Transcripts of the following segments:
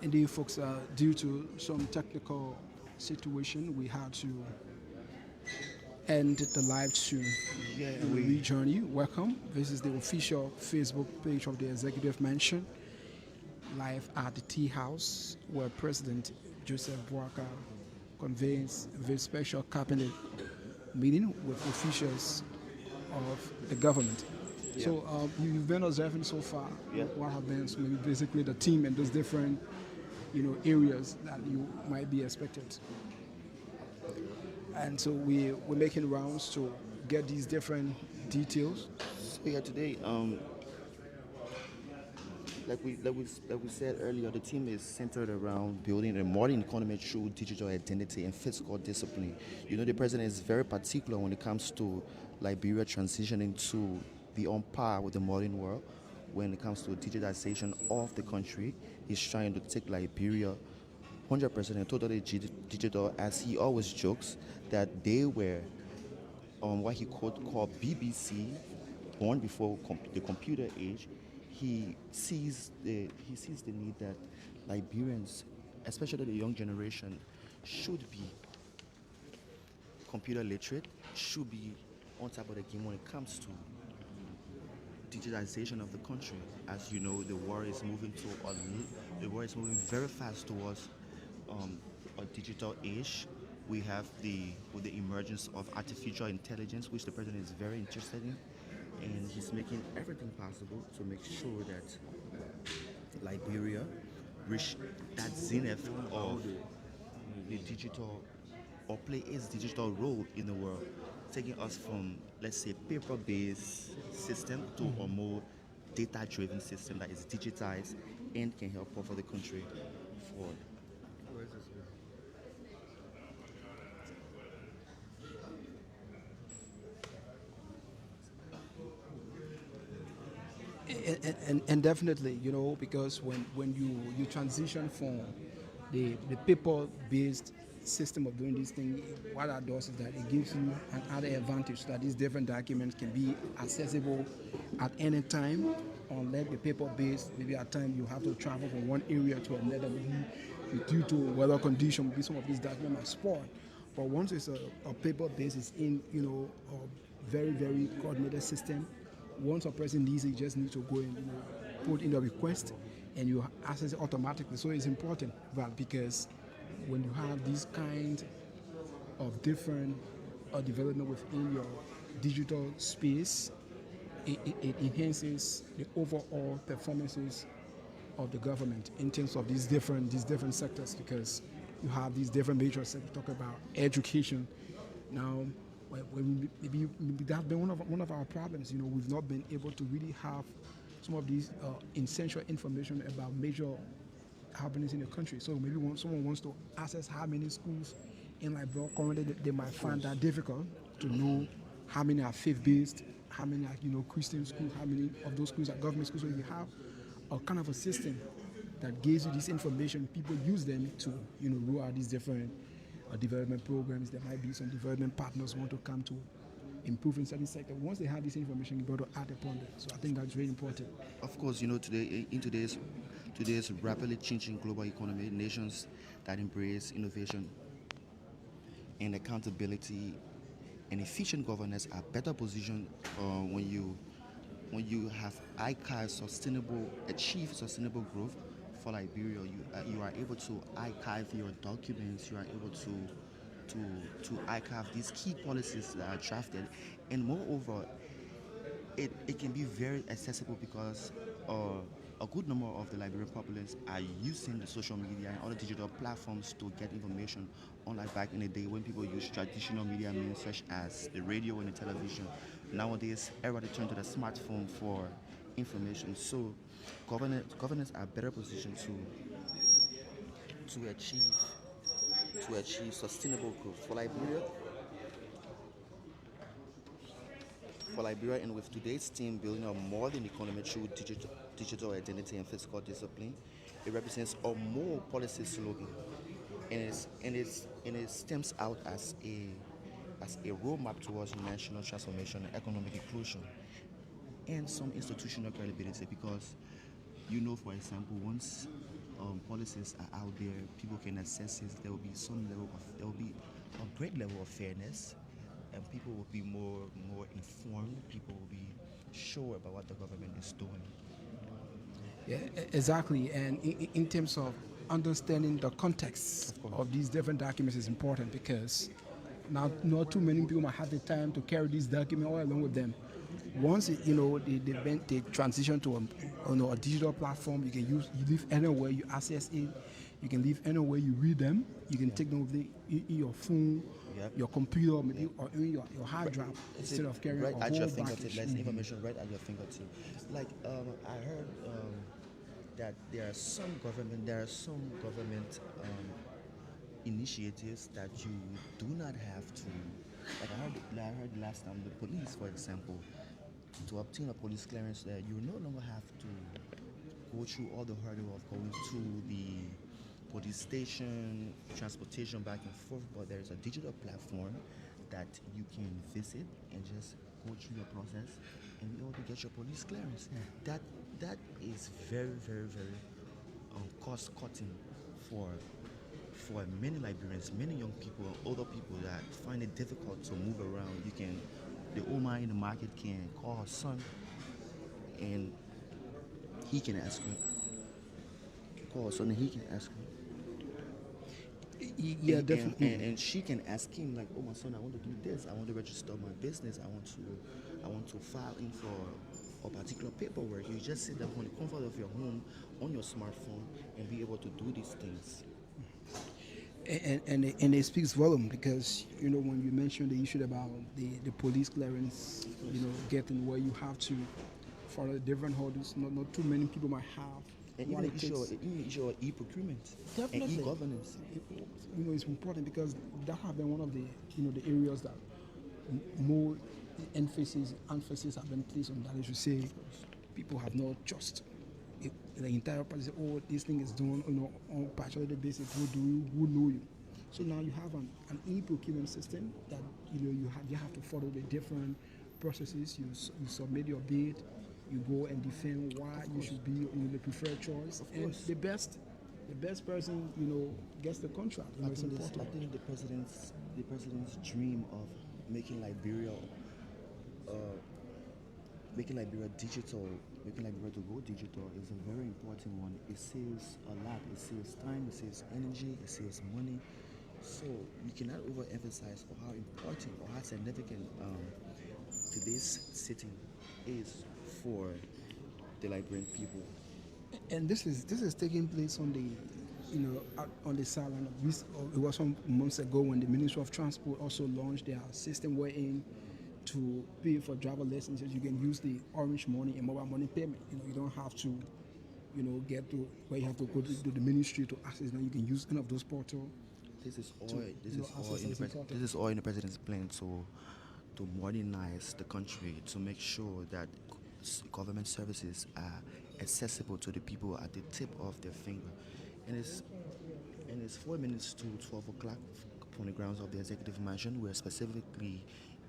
Indeed, folks, due to some technical situation, we had to end the live stream. Yeah, We will rejoin you. Welcome. This is the official Facebook page of the Executive Mansion, live at the Tea House, where President Joseph Boakai convenes this special cabinet meeting with officials of the government. yeah, So you've been observing so far yeah. what have been maybe basically the team and those different areas that you might be expected. And so we're making rounds to get these different details. So yeah, today, like we said earlier, the team is centered around building a modern economy through digital identity and fiscal discipline. You know, the president is very particular when it comes to Liberia transitioning to be on par with the modern world. When it comes to digitization of the country, he's trying to take Liberia 100% totally digital, as he always jokes that they were on what he called BBC, born before the computer age. He sees the need that Liberians, especially the young generation, should be computer literate, should be on top of the game when it comes to digitalization of the country. As you know, the world is moving very fast towards um, a digital age. We have with the emergence of artificial intelligence, which the president is very interested in, and he's making everything possible to make sure that Liberia reach that zenith of the digital or play its digital role in the world, taking us from, let's say, paper-based system to a more data-driven system that is digitized and can help propel the country forward. And definitely, because when you transition from the paper-based system of doing this thing, what that does is that it gives you an added advantage that these different documents can be accessible at any time. Unlike the paper-based, maybe at times you have to travel from one area to another, maybe due to weather condition, maybe some of these documents are spoiled. But once it's a paper-based, it's in a very very coordinated system. Once a person needs it, you just need to go and put in a request, and you access it automatically. So it's important, Val, because when you have these kind of different development within your digital space, it enhances the overall performances of the government in terms of these different sectors, because you have these different major sectors. Talk about education. Now, maybe that's been one of our problems. We've not been able to really have some of these essential information about major happenings in the country. So maybe when someone wants to access how many schools in Liberia currently, they might find that difficult to know how many are faith-based, how many are Christian schools, how many of those schools are government schools. So you have a kind of a system that gives you this information. People use them to roll out these different development programs. There might be some development partners who want to come to improve in certain sector. Once they have this information, you're able to add upon that. So I think that's very important. Of course, today in today's rapidly changing global economy, nations that embrace innovation and accountability and efficient governance are better positioned when you have achieve sustainable growth. For Liberia, you are able to archive your documents. You are able to archive these key policies that are drafted, and moreover, it can be very accessible because a good number of the Liberian populace are using the social media and other digital platforms to get information, unlike back in the day when people used traditional media means such as the radio and the television. Nowadays, everybody turn to the smartphone for information. So, governors are better positioned to achieve sustainable growth for Liberia, and with today's team building a modern economy through digital identity and fiscal discipline, it represents a more policy slogan, and it stems out as a roadmap towards national transformation and economic inclusion and some institutional credibility because for example, once policies are out there. People can access it. There will be a great level of fairness, and people will be more informed. People will be sure about what the government is doing. Yeah, exactly. And in terms of understanding the context Of course. of these different documents is important because now not too many people might have the time to carry these documents all along with them. Once they transition to a digital platform, you live anywhere, you access it, you can live anywhere, you read them, you can Yeah. take them with in your phone, Yep. your computer, maybe, Yep. or in your hard drive It's instead of carrying right a at your whole fingertip. package. Like information right at your fingertip. Like I heard that there are some government initiatives that you do not have to. I heard last time the police, for example, to obtain a police clearance, that you no longer have to go through all the hurdle of going to the police station, transportation back and forth, but there's a digital platform that you can visit and just go through your process and be able to get your police clearance. That that is very cost cutting for for many Liberians, many young people, older people that find it difficult to move around. The old man in the market can call her son and he can ask her, call her son and he can ask her. Yeah, definitely. And she can ask him like, oh my son, I want to do this. I want to register my business. I want to file in for a particular paperwork. You just sit there on the comfort of your home on your smartphone and be able to do these things. And it speaks volume because when you mentioned the issue about the police clearance, getting where you have to follow the different hurdles, not too many people might have And what even it the issue, takes. even the issue of e-procurement and Definitely, e-governance. it's important because that have been one of the the areas that more emphasis have been placed on. That is to say, people have not trust. The entire process. Oh, this thing is done on partially basis. Who do you? Who know you? So now you have an e-procurement system that you have to follow the different processes. You submit your bid, you go and defend why you should be the preferred choice, Of and course. the best person gets the contract. It's I important. think the president's dream of making Liberia uh, making Liberia digital, making Liberia to go digital is a very important one. It saves a lot. It saves time. It saves energy. It saves money. So we cannot overemphasize how important or how significant today's sitting is for the Liberian people. And this is taking place on the on the sideline of this. It was some months ago when the Ministry of Transport also launched their system wherein to pay for driver licenses you can use the orange money and mobile money payment. You don't have to get to where you have to go to the ministry to access. Now you can use any of those portal to access those important. This is all in the president's plan to modernize the country to make sure that government services are accessible to the people at the tip of their finger. And it's 4 minutes to 12 o'clock on the grounds of the executive mansion. We're specifically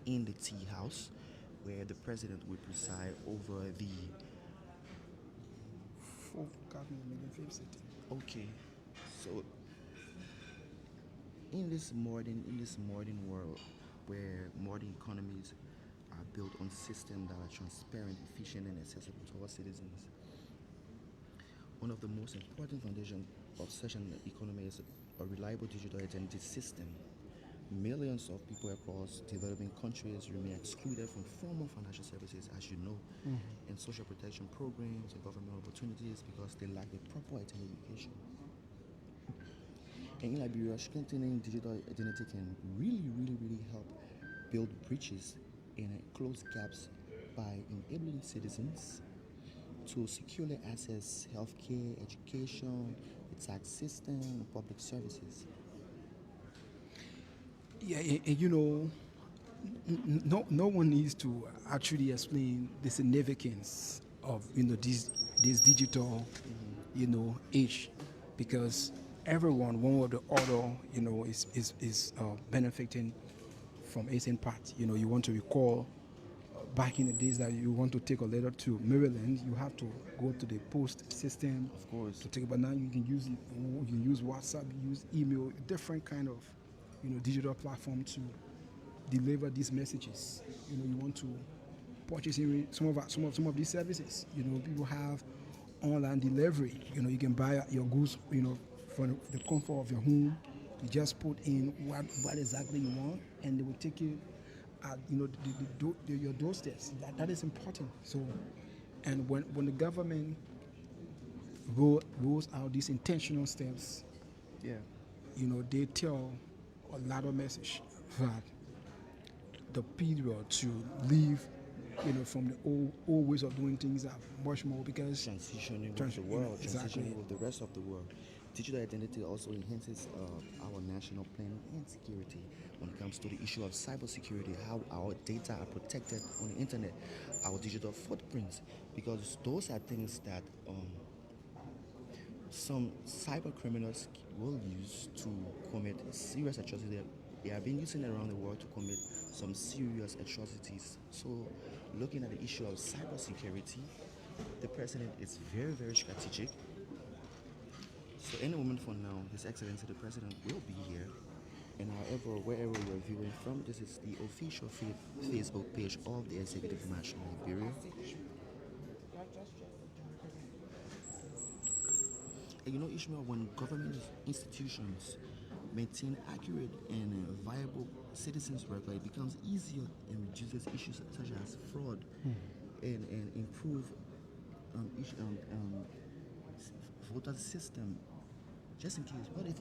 in the tea house where the president will preside over the. Fourth cabinet meeting, fifth sitting. Okay, so in this modern world where modern economies are built on systems that are transparent, efficient, and accessible to all citizens, one of the most important foundations of such an economy is a reliable digital identity system. Millions of people across developing countries remain excluded from formal financial services, as you know, and social protection programs and government opportunities because they lack the proper identity education. And in Liberia, strengthening digital identity can really help build bridges and close gaps by enabling citizens to securely access healthcare, education, the tax system, and public services. Yeah, and no one needs to actually explain the significance of this digital age because everyone one way or the other is benefiting from it in part. You want to recall back in the days that you want to take a letter to Maryland, you have to go to the post system Of course. to take it. But now you can use it, you can use WhatsApp, you use email, different kind of digital platform to deliver these messages. You want to purchase some of these services. People have online delivery. You can buy your goods. From the comfort of your home. You just put in what exactly you want, and they will take it at your doorsteps. That is important. So, and when the government rolls out these intentional steps, Yeah. they tell a lot of message that the period to leave, from the old ways of doing things are much more because Transitioning with the world, exactly. transitioning with the rest of the world. Digital identity also enhances our national planning and security when it comes to the issue of cybersecurity, how our data are protected on the internet, our digital footprints, because those are things that some cyber criminals will use to commit serious atrocities. They are being used around the world to commit some serious atrocities. So, looking at the issue of cybersecurity, the president is very, very strategic. So, any moment from now, His Excellency the President will be here. And however, wherever you're viewing from, this is the official Facebook page of the Executive Mansion of Liberia. And Ishmael, when government institutions maintain accurate and viable citizens' work, it becomes easier and reduces issues such as fraud and improve voter system. Just in case, what if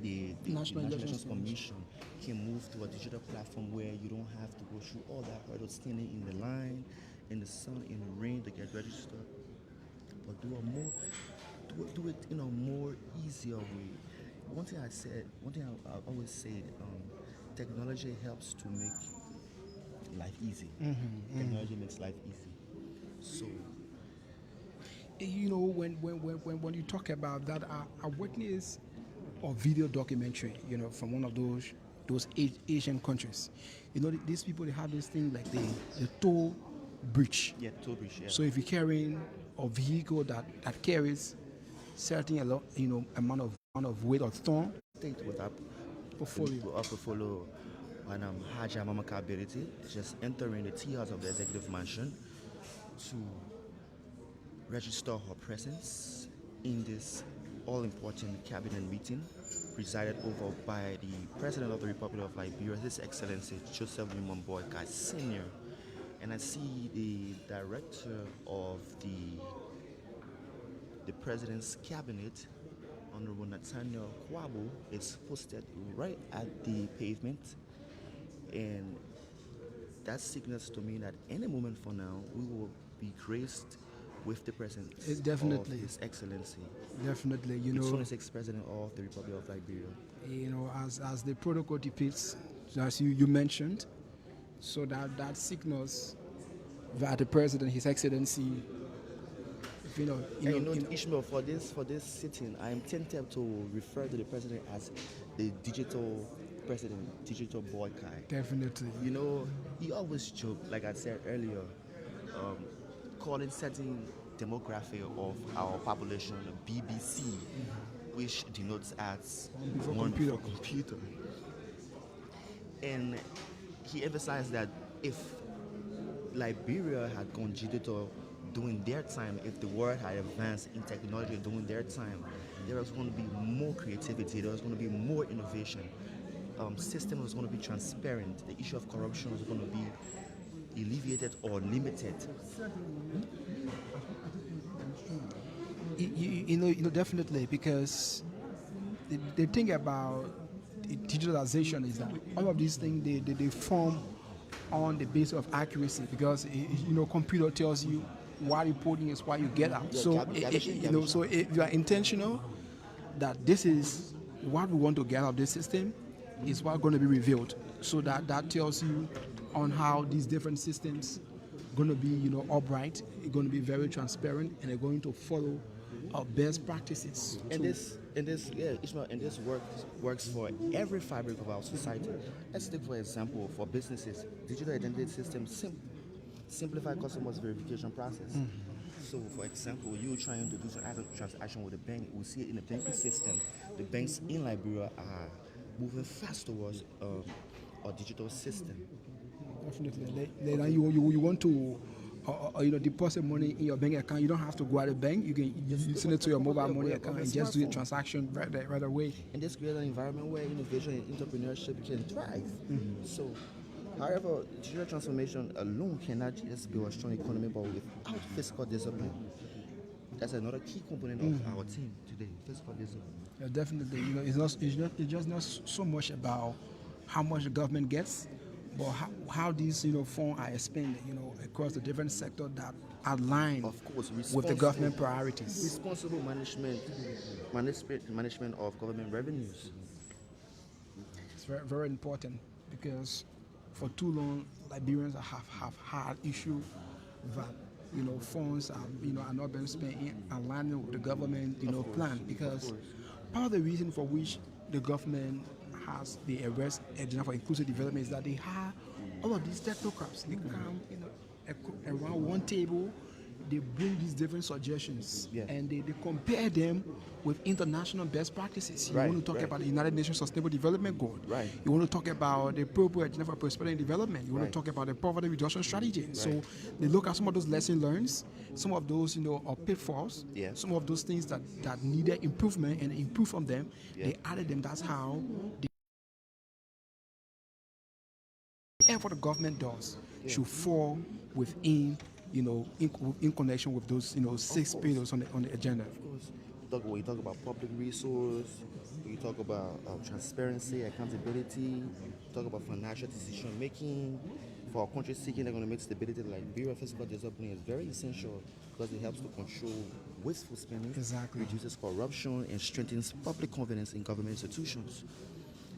the National National Elections Elections Commission can move to a digital platform where you don't have to go through all that hurdle standing in the line, in the sun, in the rain to get registered, but do it in a more easier way. One thing I always say, technology helps to make life easy. Technology makes life easy. So, when you talk about that, I witnessed a video documentary, from one of those Asian countries. These people, they have this thing like the toll bridge. yeah, toll bridge, yeah. So if you're carrying a vehicle that carries certain amount of weight or ton State with our portfolio. portfolio and Haja Mamaka ability, just entering the tiers of the executive mansion to register her presence in this all-important cabinet meeting presided over by the President of the Republic of Liberia, His Excellency Joseph Boakai Sr. And I see the director of the President's Cabinet, Honorable Nathaniel Kwabo, is posted right at the pavement, and that signals to me that any moment from now we will be graced with the presence Definitely. of His Excellency, Definitely, the 26th President of the Republic of Liberia. as the protocol depicts, as you mentioned, so that signals that the president, His Excellency, Ishmael, for this sitting, I am tempted to refer to the president as the digital president, digital Boakai. definitely. He always joke, like I said earlier, calling certain demography of our population BBC, which denotes as Before computer. computer. And he emphasized that if Liberia had gone digital during their time, if the world had advanced in technology during their time, there was going to be more creativity, there was going to be more innovation. System was going to be transparent. The issue of corruption was going to be alleviated or limited. Definitely, because the thing about digitalization is that all of these things they form on the basis of accuracy, because computer tells you what you're putting is what you get out. Yeah, So so if you are intentional that this is what we want to get out of this system, is what's going to be revealed. So that tells you on how these different systems going to be upright, it's going to be very transparent, and they're going to follow best practices And to. this, yeah, Ishmael, and this works for every fabric of our society. Let's take for example for businesses, digital identity systems simplify customers' verification process. So, for example, you trying to do some transaction with a bank, we see it in the banking system. The banks in Liberia are moving fast towards a digital system. Definitely. Okay, You want to deposit money in your bank account. You don't have to go at the bank. You can you send it to your mobile money of account a and just do the smartphone. transaction right away. And this creates an environment where innovation and entrepreneurship can thrive. So, however, digital transformation alone cannot just build a strong economy, but without fiscal discipline. That's another key component of our team today, fiscal discipline. Yeah, definitely. It's just not so much about how much the government gets, but how these funds are expended. Across the different sectors that align Of course, with the government priorities. responsible management of government revenues. It's very very important because for too long Liberians have had issue that funds are not being spent in alignment with the government plan, because part of the reason for which the government has the arrest agenda for inclusive development is that they have all of these technocrats. They come around one table, they bring these different suggestions, Yeah. and they compare them with international best practices. You Right, want to talk right. about the United Nations Sustainable Development Goal. Right. You want to talk about the Purple Agenda for Prosperity and Development. You want Right. to talk about the poverty reduction strategy. So Right. they look at some of those lessons learned, some of those are pitfalls, Yeah. some of those things that needed improvement, and improve from them. Yeah. They added them. That's how the effort the government does should fall within in connection with those six course. pillars on the agenda. Of course, we talk about public resource, we talk about transparency, accountability, we talk about financial decision making. For our country seeking economic stability, like Bureau of Fiscal Discipline is very essential because it helps to control wasteful spending, Exactly. reduces corruption, and strengthens public confidence in government institutions.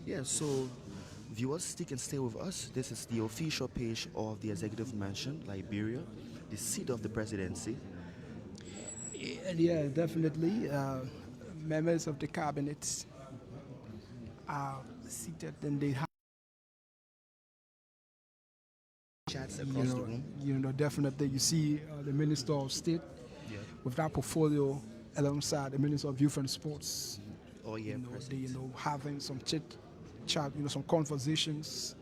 Yeah, so viewers, stick and stay with us. This is the official page of the Executive Mansion, Liberia, the seat of the presidency. Yeah, definitely. Members of the cabinet are seated, and they have, Chats across the room. definitely. You see the Minister of State Yeah. with that portfolio alongside the Minister of Youth and Sports. Oh yeah, They present. having some chit chat, some conversations.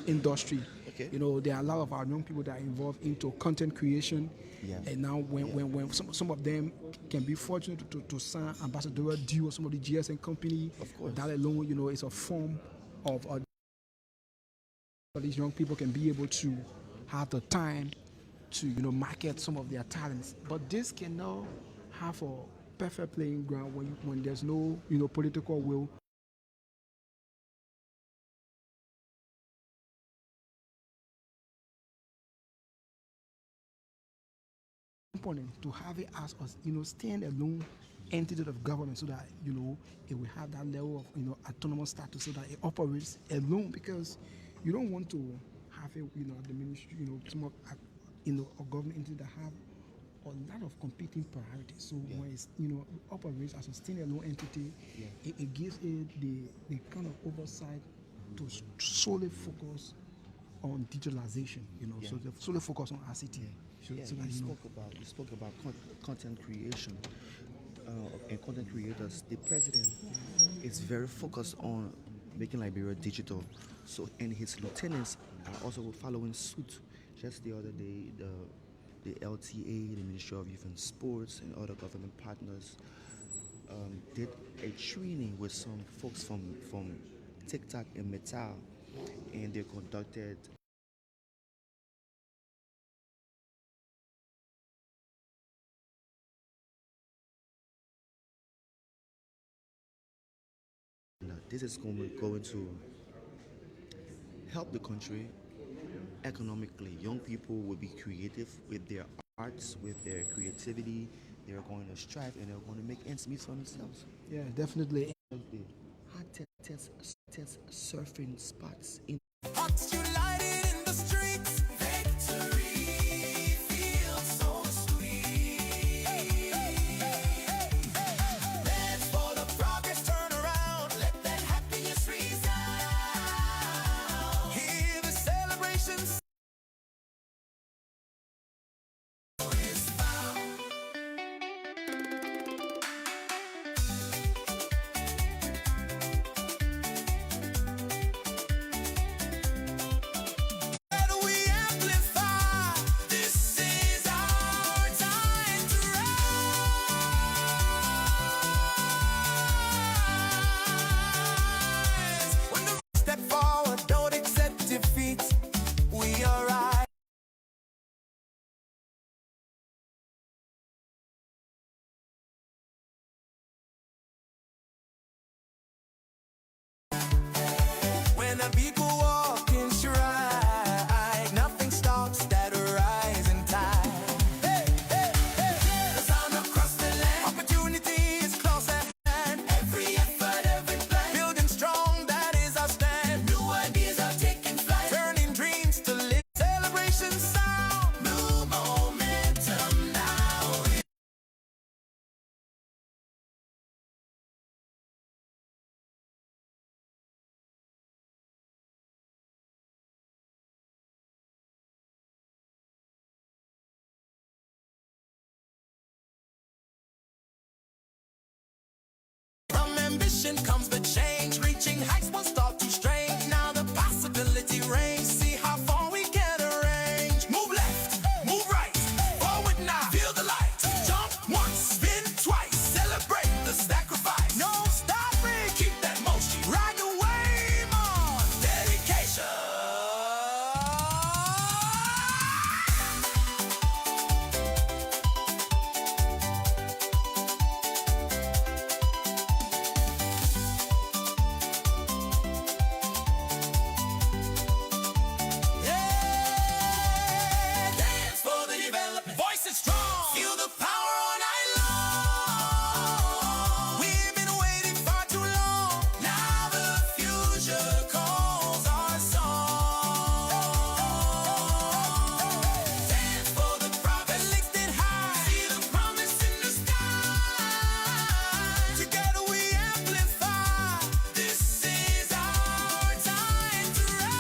Industry. Okay. There are a lot of our young people that are involved into content creation. Yeah. And now when some of them can be fortunate to sign ambassadorial deal with some of the GSM company, Of course. that alone, is a form of these young people can be able to have the time to market some of their talents. But this cannot have a perfect playing ground when there's no political will component to have it as a stand-alone entity of government, so that it will have that level of autonomous status, so that it operates alone, because you don't want to have it at the ministry, some of a government entity that have a lot of competing priorities. So Yeah. when it's operates as a standalone entity, Yeah. it gives it the kind of oversight to solely focus on digitalization, Yeah. so they solely focus on ICT. Yeah, So that, you spoke about content creation and content creators. The president is very focused on making Liberia digital. So, and his lieutenants are also following suit. Just the other day, the LTA, the Ministry of Youth and Sports, and other government partners did a training with some folks from TikTok and Metal, and they conducted. This is going to help the country economically. Young people will be creative with their arts, with their creativity. They're going to strive and they're going to make ends meet for themselves. Yeah, definitely. The hottest surfing spots in. When the people walk in stride, nothing stops that rising tide. Hey, hey, hey. The sound across the land. Opportunity is close at hand. Every effort, every plan. Building strong, that is our stand. New ideas are taking flight. Turning dreams to live. Celebration sound. New momentum now. From ambition comes the change. Reaching heights won't start too strange. Now the possibility reigns. See how far we can arrange. Move left, move right, forward now. Feel the light. Jump once, spin twice. Celebrate the sacrifice. No stopping. Keep that motion. Ride the wave on. Dedication. Yeah, dance for the development. Voice is strong. Feel the power all night long. We've been waiting far too long. Now the future calls our song. Dance for the progress. Lifted high. See the promise in the sky. Together we amplify. This is our time to rise.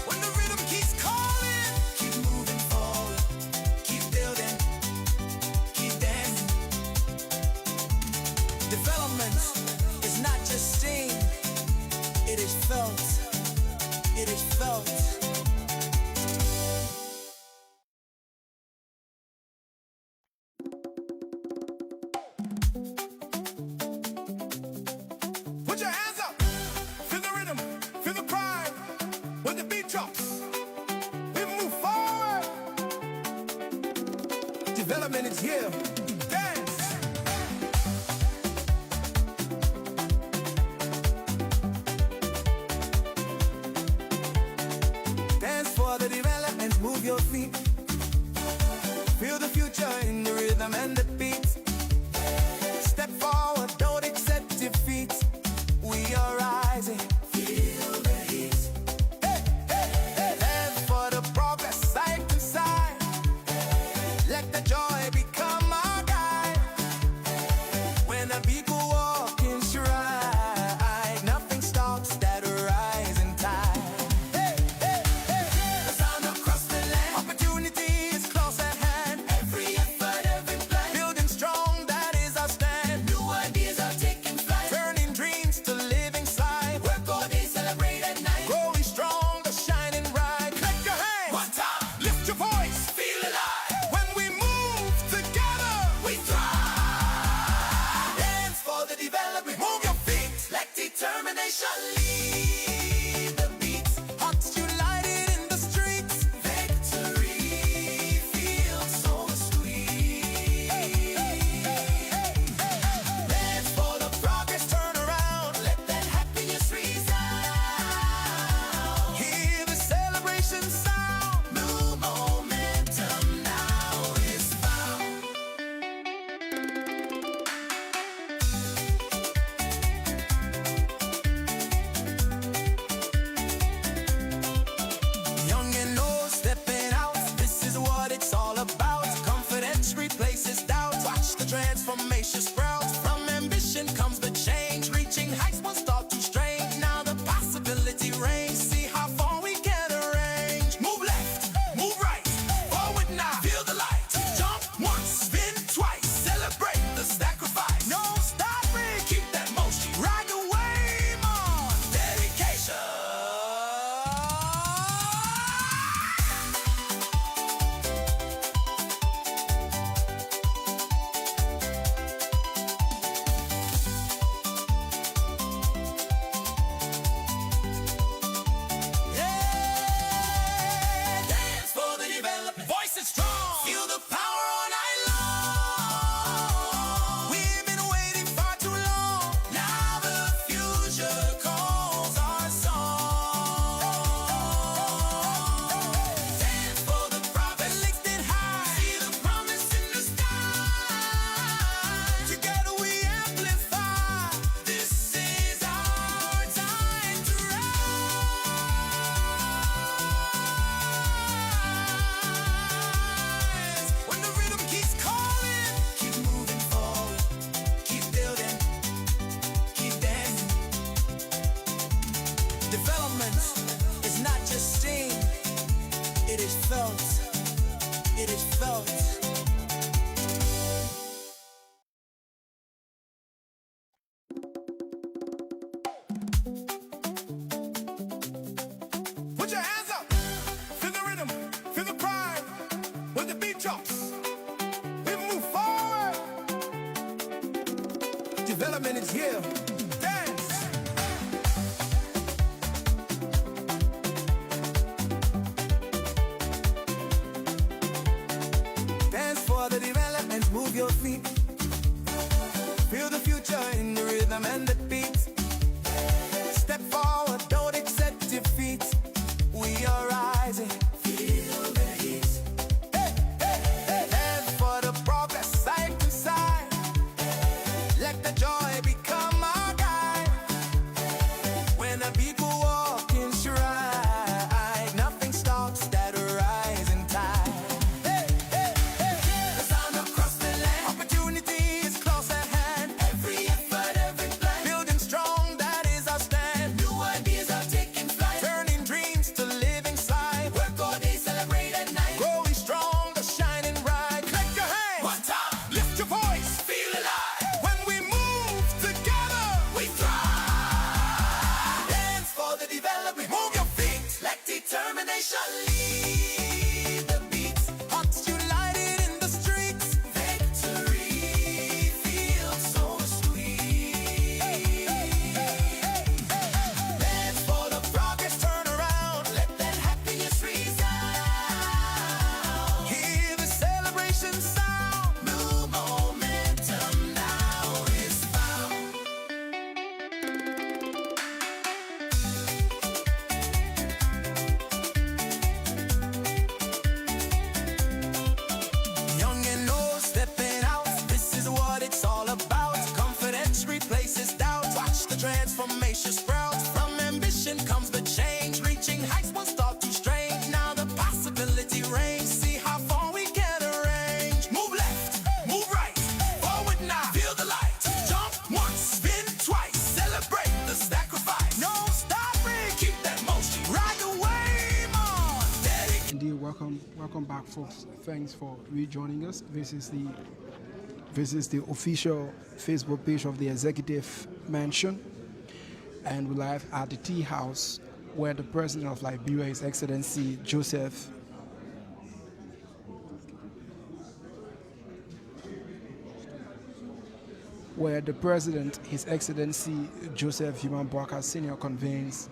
When the rhythm keeps calling, keep moving forward, keep building, keep dancing. Development is not just seen, it is felt. It is felt. Put your hands up. Feel the rhythm. Feel the pride. When the beat drops, we move forward. Development is here. Dance. Dance for the development. Move your feet. Feel the future in the rhythm and the beat. Step forward, don't accept defeat. We are rising. Feel the heat. Hey, hey, hey. Dance for the progress, side to side. Let the joy become our Development is not just seen, it is felt. It is felt. Put your hands up. Feel the rhythm. Feel the pride. When the beat drops, we move forward. Development is here. Dance. Dance for the development. Move your feet. Feel the future in the rhythm and the beat. Step forward, don't accept defeat. We are rising. Feel the heat. Hey, hey, hey. Dance for the progress, side to side. Let the joy become our guide. When the people walk in stride, nothing stops that rising tide. Hey, hey, hey. The sound across the land. Opportunity is close at hand. Every effort, every plan. Building strong, that is our stand. New ideas are taking flight. Turning dreams to living sight. Work all day, celebrate at night. Growing strong, shining bright. Clap your hands. One time. Lift your voice. Feel alive. When we move together, we thrive. Dance for the development. Move your feet. Let determination lead the beat. Hearts united in the streets. Victory feels so sweet. Dance for the progress, turn around. Let that happiness resound. Hear the celebration sound. New momentum now is found. Young and old stepping out, this is what it's all about. Confidence replaces doubt. Watch the transformation sprout. From ambition comes the change. Reaching heights will start to strain. Now the possibility reigns. See how far we can arrange. Move left, move right, forward now. Feel the light. Jump once, spin twice. Celebrate the sacrifice. No stopping. Keep that motion. Ride the wave on. Dedicated. Indeed, welcome back, folks. Thanks for rejoining us. This is the official Facebook page of the Executive Mansion, and we're live at the Tea House, where the President of Liberia, His Excellency Joseph Boakai Senior convenes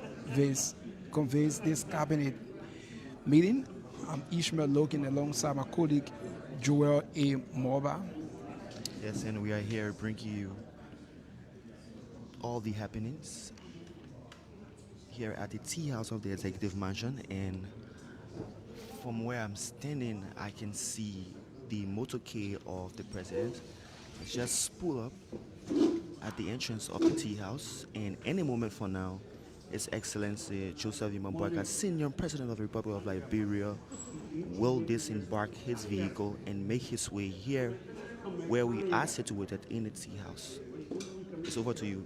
this cabinet meeting. I'm Ishmael Logan alongside my colleague Joel A. Morba. Yes, and we are here bringing you all the happenings here at the tea house of the Executive Mansion. And from where I'm standing, I can see the motorcade of the president. It's just pull up at the entrance of the tea house, and any moment from now, His Excellency Joseph Boakai, Senior President of the Republic of Liberia, will disembark his vehicle and make his way here where we are situated in the tea house. It's over to you,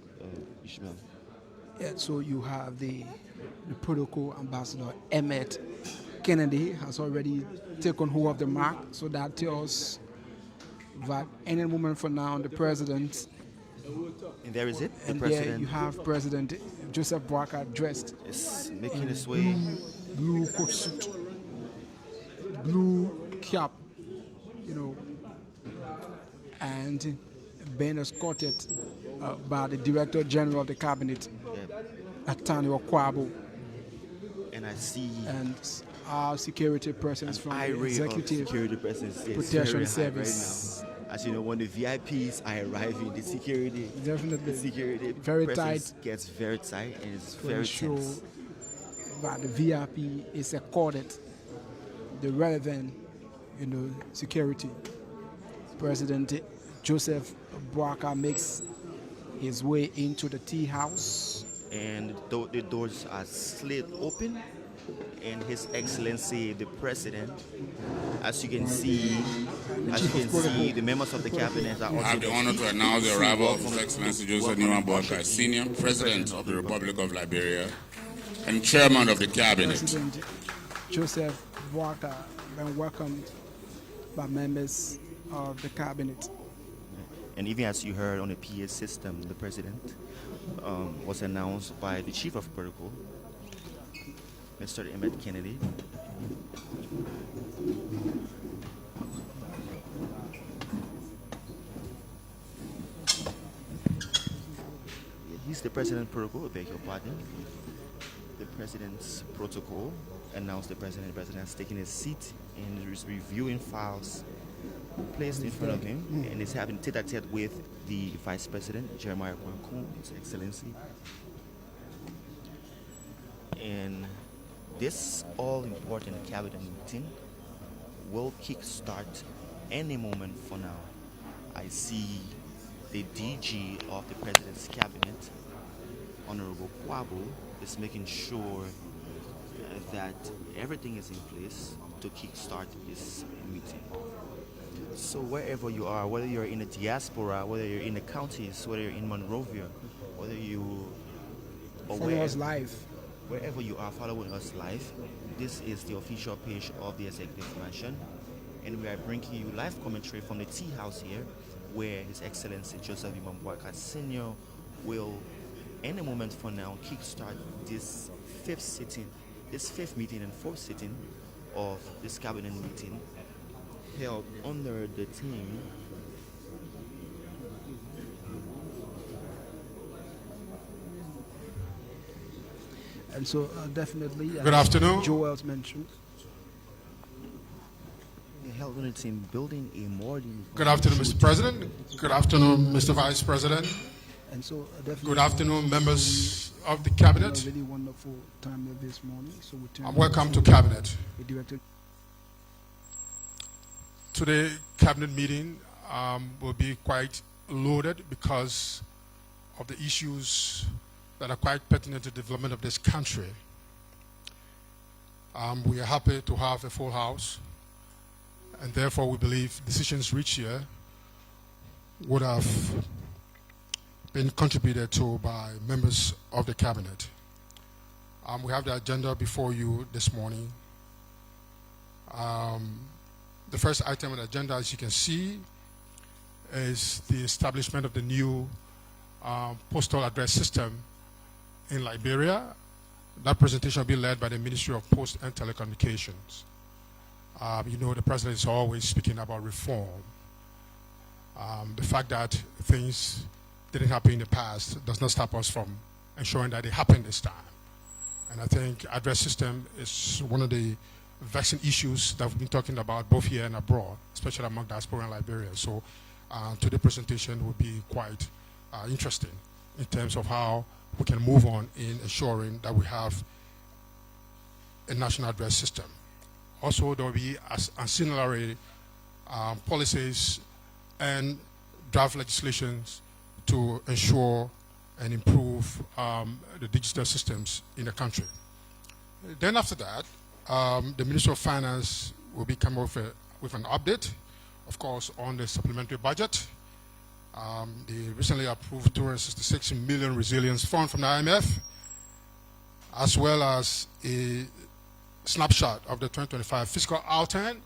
Ishmael. Yeah, so you have the protocol ambassador Emmett Kennedy has already taken hold of the mark, so that tells that any moment from now the president. And there is it. The And president there you have President Joseph Boakai dressed is making his way. blue coat suit, blue cap, and being escorted by the Director General of the Cabinet, Atani Okwabo, And I see and our security persons from the array of Executive security presence is Protection very high Service. right now. As you know, when the VIPs are arriving, the security Very presence tight. gets very tight, and it's to very ensure tense. that the VIP is accorded the relevant, security. President Joseph Boakai makes his way into the tea house. And the doors are slid open, and His Excellency the President, as you can see, the members of the cabinet are also. I have the honor to announce the arrival of His Excellency Joseph Boakai, Senior President of the Republic of Liberia, and Chairman of the Cabinet. President Joseph Boakai been welcomed by members of the cabinet. And even as you heard on the PA system, the president was announced by the chief of protocol, Mr. Emmett Kennedy. He's the president protocol, beg your pardon. The president's protocol announced the president has taken his seat and is reviewing files placed in front of him and is having tete-a-tete with the Vice President, Jeremiah Kwaku, His Excellency. And this all-important cabinet meeting will kickstart any moment for now. I see the DG of the President's Cabinet, Honorable Kwabu, is making sure that everything is in place to kickstart this meeting. So wherever you are, whether you're in the diaspora, whether you're in the counties, whether you're in Monrovia, whether you or Follow us live. wherever you are following us live, this is the official page of the Executive Mansion, and we are bringing you live commentary from the Tea House here, where His Excellency Joseph Boakai Sr. will, any moment from now, kickstart this fifth meeting and fourth sitting of this cabinet meeting held under the theme And so definitely, Good afternoon. Joel's mentioned. held under the theme building a more than Good afternoon, Mr. President. Good afternoon, Mr. Vice President. And so definitely. Good afternoon, members of the A Cabinet. really wonderful time here this morning. So we turn Welcome to Cabinet. the director. Today, Cabinet meeting will be quite loaded because of the issues that are quite pertinent to the development of this country. We are happy to have a full house, and therefore we believe decisions reached here would have been contributed to by members of the Cabinet. We have the agenda before you this morning. The first item on the agenda, as you can see, is the establishment of the new postal address system in Liberia. That presentation will be led by the Ministry of Post and Telecommunications. You know, the President is always speaking about reform. The fact that things didn't happen in the past does not stop us from ensuring that they happen this time. And I think address system is one of the vexing issues that we've been talking about both here and abroad, especially among diaspora and Liberians. So today's presentation will be quite interesting in terms of how we can move on in ensuring that we have a national address system. Also, there will be ancillary policies and draft legislations to ensure and improve the digital systems in the country. Then after that, the Minister of Finance will be coming with an update, of course, on the supplementary budget. The recently approved 266 million resilience fund from the IMF, as well as a snapshot of the 2025 fiscal outturn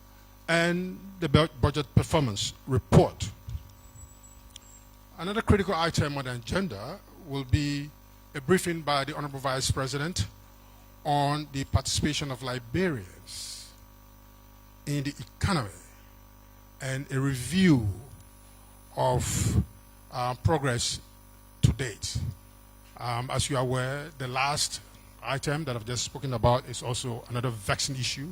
and the budget performance report. Another critical item on the agenda will be a briefing by the Honorable Vice President on the participation of Liberians in the economy and a review of progress to date. As you are aware, the last item that I've just spoken about is also another vexing issue.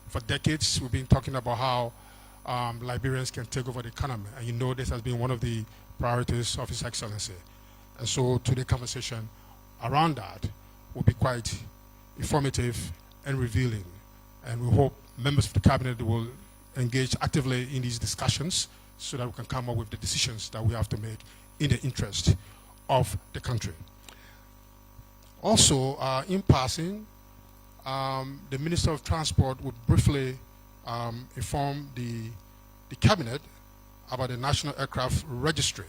For decades, we've been talking about how Liberians can take over the economy, and you know this has been one of the priorities of His Excellency. And so today's conversation around that will be quite informative and revealing, and we hope members of the Cabinet will engage actively in these discussions so that we can come up with the decisions that we have to make in the interest of the country. Also, in passing, the Minister of Transport would briefly inform the Cabinet about the National Aircraft Registry,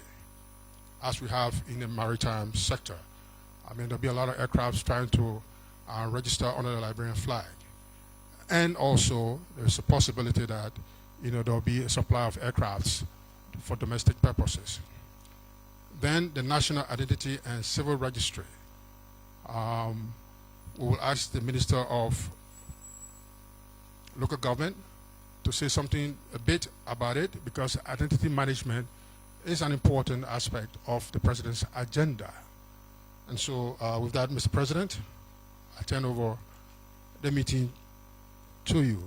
as we have in the maritime sector. I mean, there'll be a lot of aircrafts trying to registered under the Liberian flag. And also, there's a possibility that there will be a supply of aircrafts for domestic purposes. Then the National Identity and Civil Registry. We will ask the Minister of Local Government to say something a bit about it, because identity management is an important aspect of the President's agenda. And so with that, Mr. President, I turn over the meeting to you.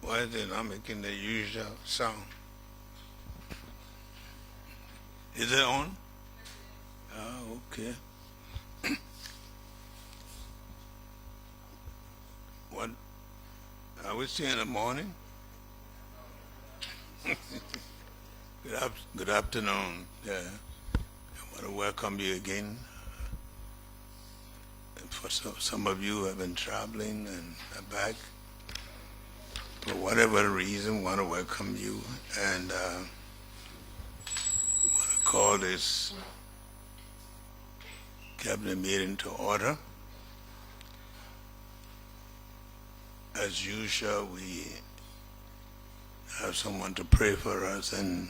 Why is it not making the usual sound? Is it on? Ah, okay. What? Are we still in the morning? Good afternoon. Yeah. I want to welcome you again. For some of you who have been traveling and are back, for whatever reason, want to welcome you and want to call this cabinet meeting to order. As usual, we have someone to pray for us, and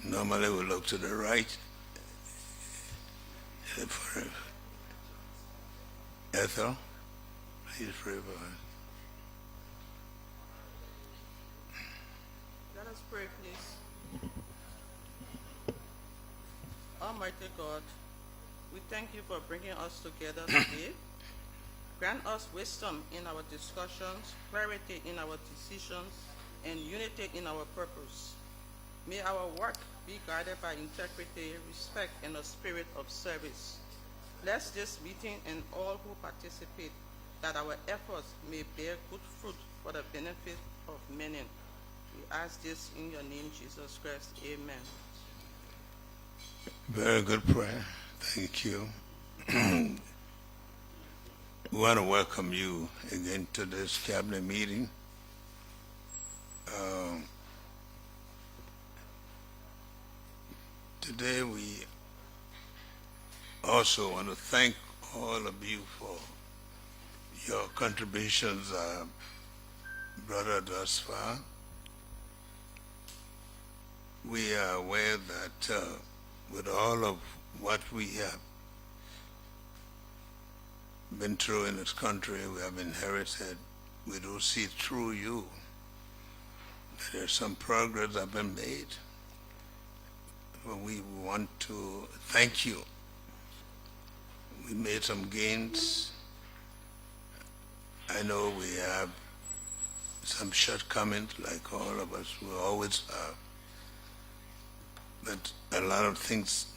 normally we look to the right for Ethel. Please pray for us. Let us pray, please. Almighty God, we thank you for bringing us together today. Grant us wisdom in our discussions, clarity in our decisions, and unity in our purpose. May our work be guided by integrity, respect, and a spirit of service. Bless this meeting and all who participate, that our efforts may bear good fruit for the benefit of many. We ask this in your name, Jesus Christ. Amen. Very good prayer. Thank you. We want to welcome you again to this cabinet meeting. Today we also want to thank all of you for your contributions brought us thus far. We are aware that with all of what we have been through in this country, we have inherited, we do see through you that there's some progress have been made. But we want to thank you. We made some gains. I know we have some shortcomings, like all of us, we always have. But a lot of things,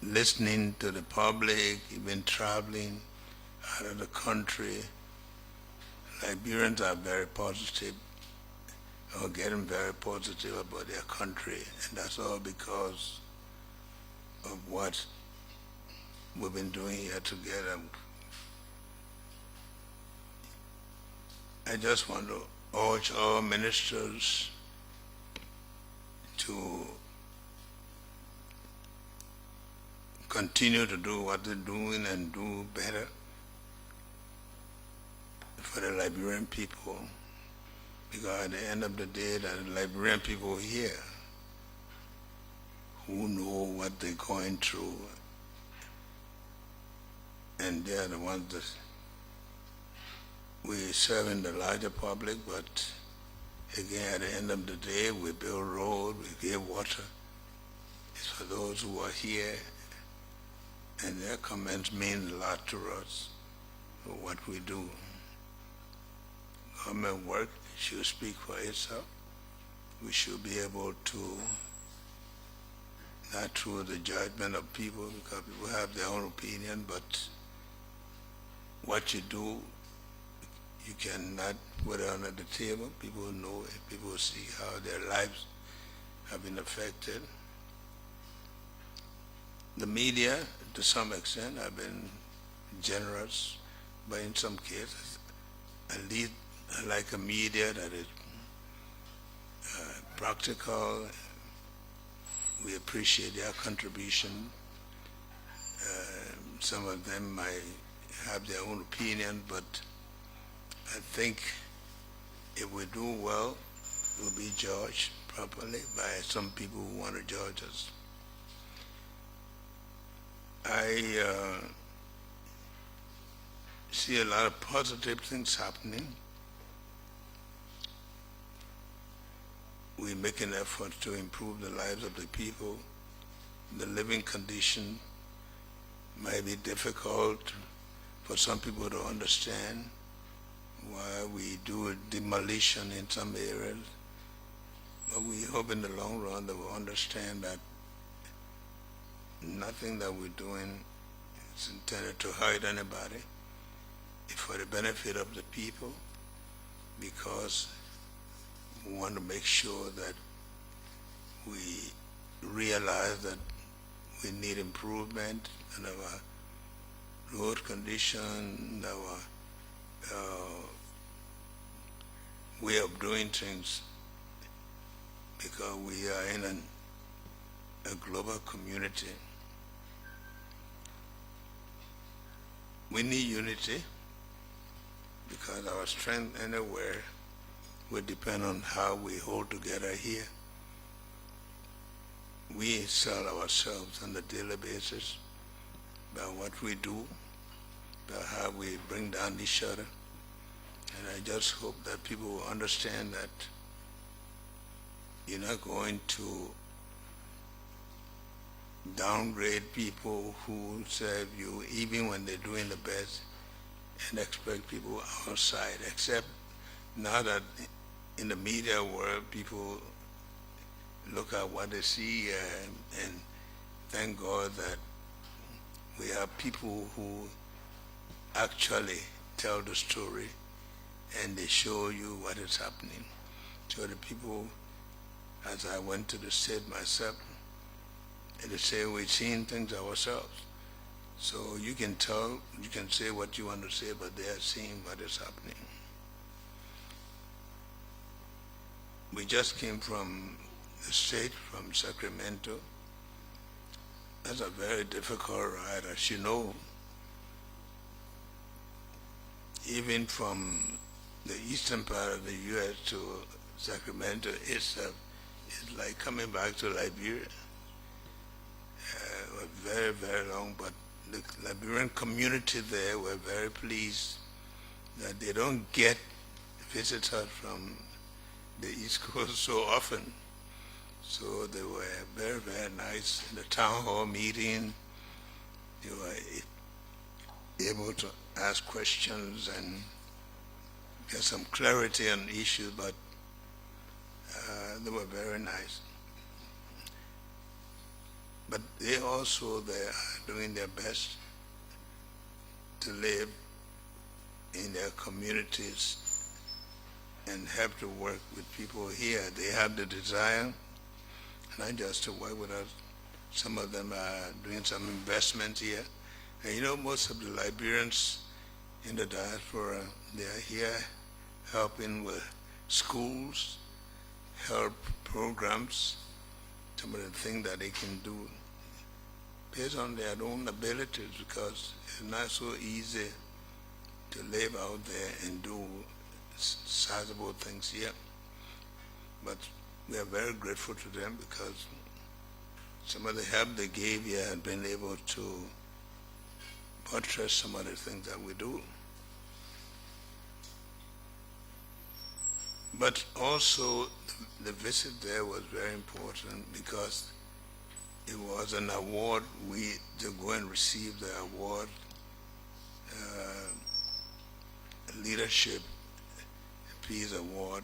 listening to the public, even traveling out of the country, Liberians are very positive, or getting very positive about their country, and that's all because of what we've been doing here together. I just want to urge all ministers to continue to do what they're doing and do better for the Liberian people, because at the end of the day, the Liberian people here who know what they're going through, and they're the ones that we serve in the larger public, but again, at the end of the day, we build roads, we give water. It's for those who are here, and their comments mean a lot to us for what we do. Government work should speak for itself. We should be able to, not through the judgment of people, because people have their own opinion, but what you do, you cannot put it under the table. People know it. People see how their lives have been affected. The media, to some extent, have been generous, but in some cases, I like a media that is practical. We appreciate their contribution. Some of them might have their own opinion, but I think if we do well, we'll be judged properly by some people who want to judge us. I see a lot of positive things happening. We make an effort to improve the lives of the people. The living condition might be difficult for some people to understand why we do demolition in some areas, but we hope in the long run they will understand that nothing that we're doing is intended to hurt anybody. It's for the benefit of the people, because we want to make sure that we realize that we need improvement in our road condition, our way of doing things, because we are in a global community. We need unity, because our strength anywhere will depend on how we hold together here. We sell ourselves on a daily basis by what we do, by how we bring down each other. And I just hope that people will understand that you're not going to downgrade people who serve you, even when they're doing the best, and expect people outside, except now that in the media world, people look at what they see, and thank God that we have people who actually tell the story and they show you what is happening. So the people, as I went to the state myself, and they say we're seeing things ourselves. So you can tell, you can say what you want to say, but they are seeing what is happening. We just came from the state, from Sacramento. That's a very difficult ride, as you know. Even from the eastern part of the U.S. to Sacramento it's like coming back to Liberia. Very, very long, but the Liberian community there were very pleased that they don't get visitors from the East Coast so often. So they were very, very nice in the town hall meeting. They were able to ask questions and get some clarity on issues, but they were very nice. But they also, they are doing their best to live in their communities and have to work with people here. They have the desire, not just to work with us. Some of them are doing some investments here. And you know, most of the Liberians in the diaspora, they are here helping with schools, help programs, some of the things that they can do based on their own abilities, because it's not so easy to live out there and do sizable things here. But we are very grateful to them, because some of the help they gave here had been able to buttress some of the things that we do. But also, the visit there was very important, because it was an award. We to go and receive the award, Leadership Peace Award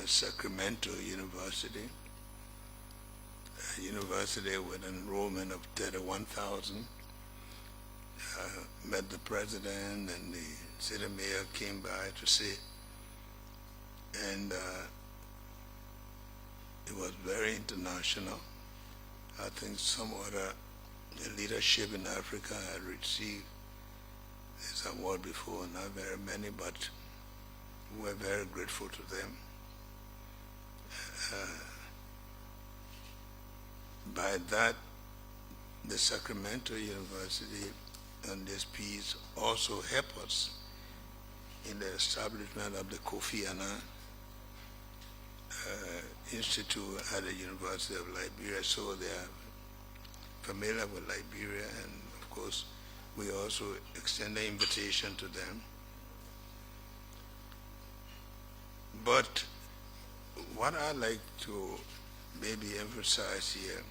at Sacramento University, a university with an enrollment of 31,000 that the president and the city mayor came by to see, and it was very international. I think some other leadership in Africa had received this award before, not very many, but we're very grateful to them. By that, the Sacramento University and this piece also help us in the establishment of the Kofi Annan Institute at the University of Liberia, so they are familiar with Liberia, and of course we also extend the invitation to them. But what I like to maybe emphasize here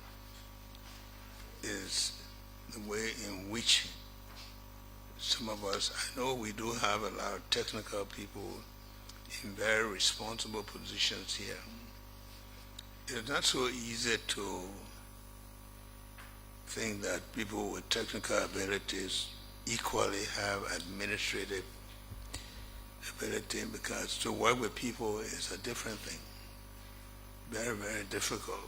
is the way in which some of us, I know we do have a lot of technical people in very responsible positions here. It's not so easy to think that people with technical abilities equally have administrative ability, because to work with people is a different thing. Very, very difficult.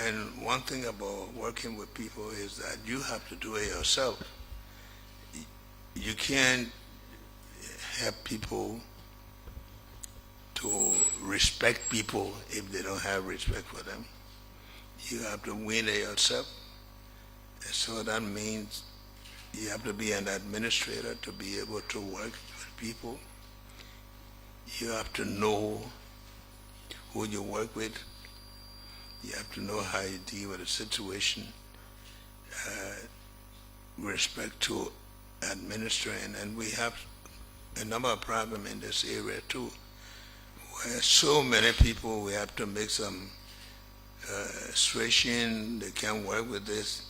And one thing about working with people is that you have to do it yourself. You can't help people to respect people if they don't have respect for them. You have to win it yourself. And so that means you have to be an administrator to be able to work with people. You have to know who you work with. You have to know how you deal with a situation with respect to administering. And we have a number of problems in this area too, where so many people, we have to make some situation, they can't work with this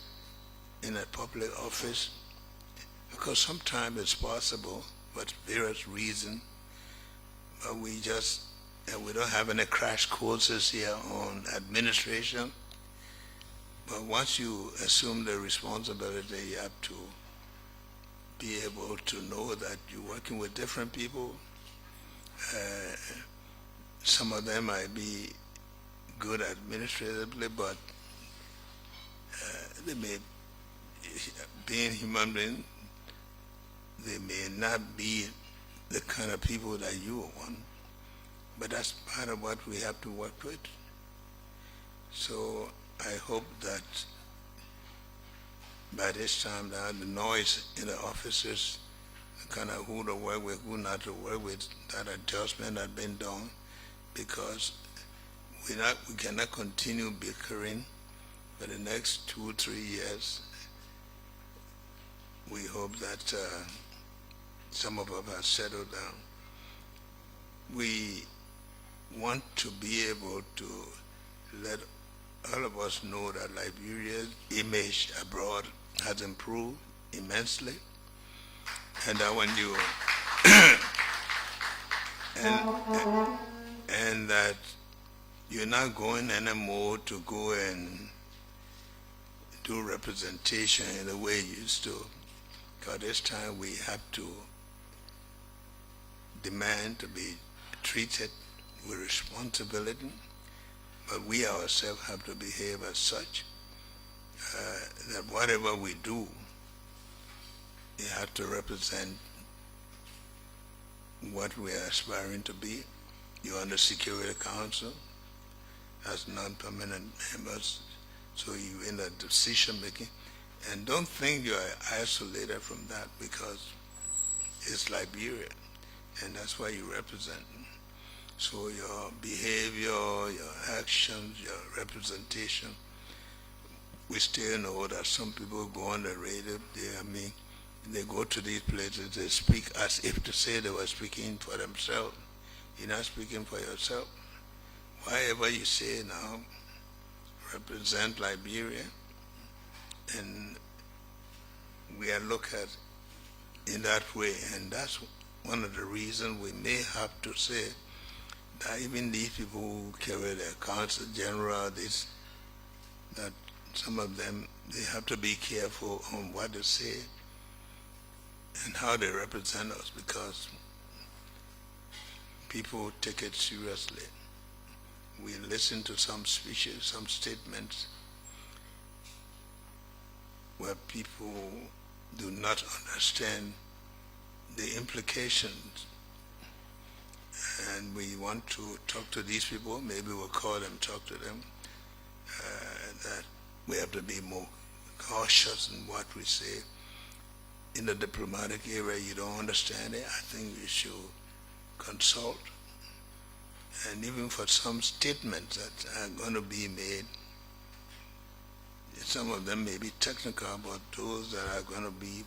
in a public office, because sometimes it's possible, but various reasons, but we just, we don't have any crash courses here on administration. But once you assume the responsibility, you have to be able to know that you're working with different people. Some of them might be good administratively, but they may, being human beings, they may not be the kind of people that you want. But that's part of what we have to work with. So I hope that by this time now the noise in the offices, kind of who to work with, who not to work with, that adjustment has been done, because we cannot continue bickering for the next 2 or 3 years. We hope that some of us have settled down. We want to be able to let all of us know that Liberia's image abroad has improved immensely, and that when you and that you're not going anymore to go and do representation in the way you used to, because this time we have to demand to be treated with responsibility, but we ourselves have to behave as such, that whatever we do, it has to represent what we are aspiring to be. You're on the Security Council as non-permanent members, so you're in the decision making, and don't think you are isolated from that, because it's Liberia, and that's why you represent. So your behavior, your actions, your representation, we still know that some people go on the radio, they go to these places, they speak as if to say they were speaking for themselves. You're not speaking for yourself. Whatever you say now represent Liberia, and we are looked at in that way, and that's one of the reasons we may have to say that even these people who carry the council general, that some of them they have to be careful on what they say and how they represent us, because people take it seriously. We listen to some speeches, some statements where people do not understand the implications, and we want to talk to these people. Maybe we'll call them, talk to them, that we have to be more cautious in what we say. In the diplomatic area, you don't understand it, I think you should consult. And even for some statements that are going to be made, some of them may be technical, but those that are going to be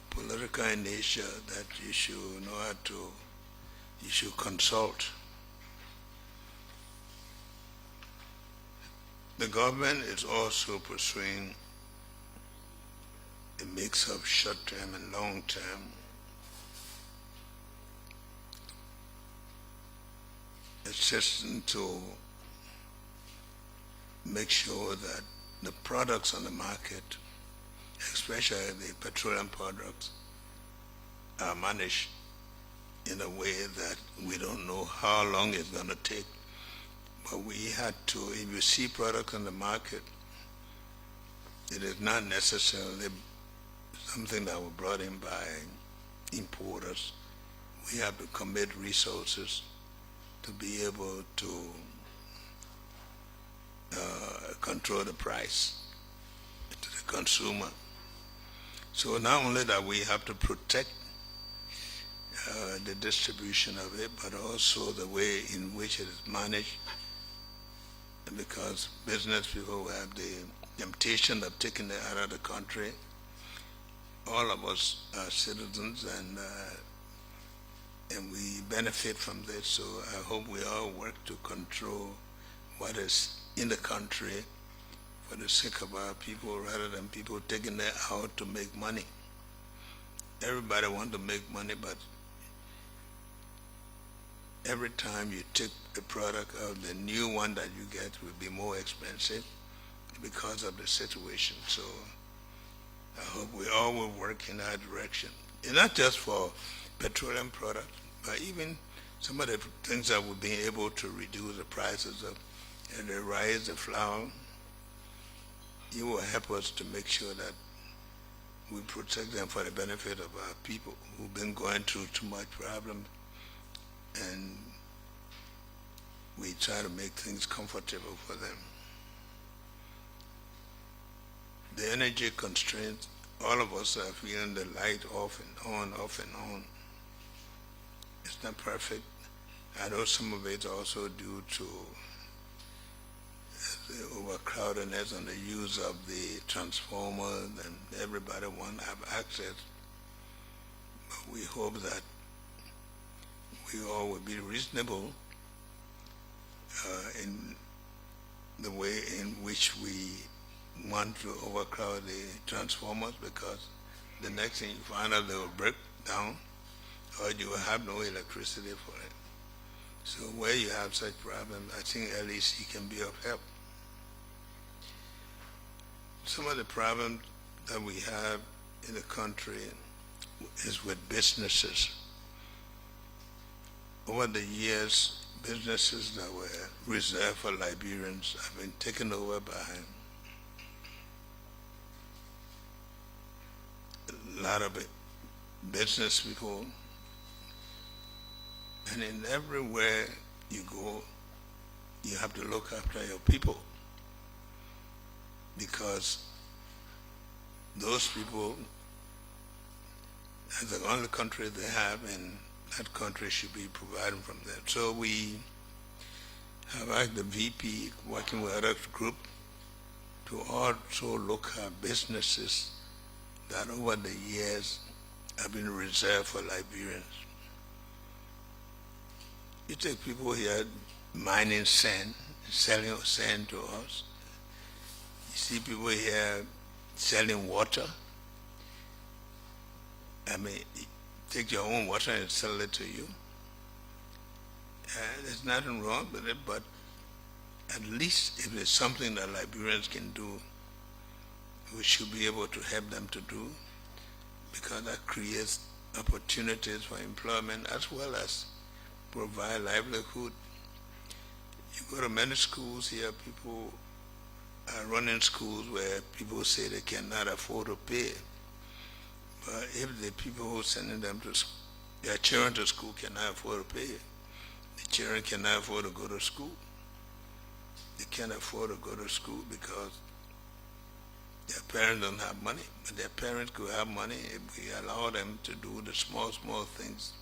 political in nature, that you should know how to, you should consult. The government is also pursuing a mix of short-term and long-term assistance to make sure that the products on the market, especially the petroleum products, are managed in a way that we don't know how long it's going to take. But we had to, if you see products on the market, it is not necessarily something that was brought in by importers. We have to commit resources to be able to control the price to the consumer. So not only that we have to protect the distribution of it, but also the way in which it is managed, because business people have the temptation of taking it out of the country. All of us are citizens, and we benefit from this, so I hope we all work to control what is in the country for the sake of our people, rather than people taking it out to make money. Everybody wants to make money, but every time you take the product out, the new one that you get will be more expensive because of the situation. So I hope we all will work in that direction. And not just for petroleum products, but even some of the things that we've been able to reduce the prices of, and the rice, the flour. It will help us to make sure that we protect them for the benefit of our people who've been going through too much problem, and we try to make things comfortable for them. The energy constraints, all of us are feeling the light off and on, off and on. It's not perfect. I know some of it's also due to the overcrowdedness and the use of the transformers, and everybody want to have access. But we hope that we all will be reasonable in the way in which we want to overcrowd the transformers, because the next thing you find out they will break down, or you will have no electricity for it. So where you have such problems, I think LEC can be of help. Some of the problems that we have in the country is with businesses. Over the years, businesses that were reserved for Liberians have been taken over by a lot of business people. And in everywhere you go, you have to look after your people, because those people are the only country they have, and that country should be providing from them. So we have asked the VP, working with other group, to also look at businesses that over the years have been reserved for Liberians. You take people here mining sand, selling sand to us. You see people here selling water. I mean, take your own water and sell it to you. There's nothing wrong with it, but at least if it's something that Liberians can do, we should be able to help them to do, because that creates opportunities for employment as well as provide livelihood. You go to many schools here, people are running schools where people say they cannot afford to pay. But if the people who are sending them to their children to school cannot afford to pay, the children cannot afford to go to school. They can't afford to go to school because their parents don't have money. But their parents could have money if we allow them to do the small, small things.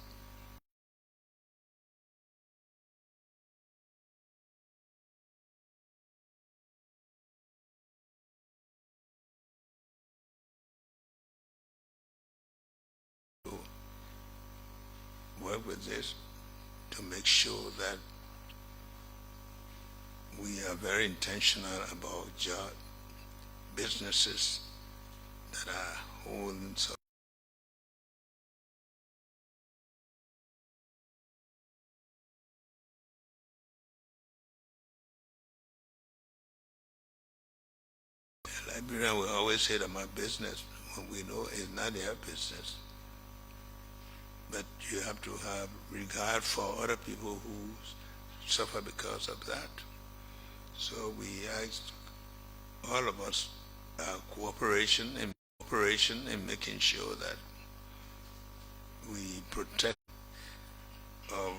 To work with this to make sure that we are very intentional about job businesses that are holding. So Liberian will always say that my business, when we know it's not their business. But you have to have regard for other people who suffer because of that. So we ask all of us cooperation in making sure that we protect of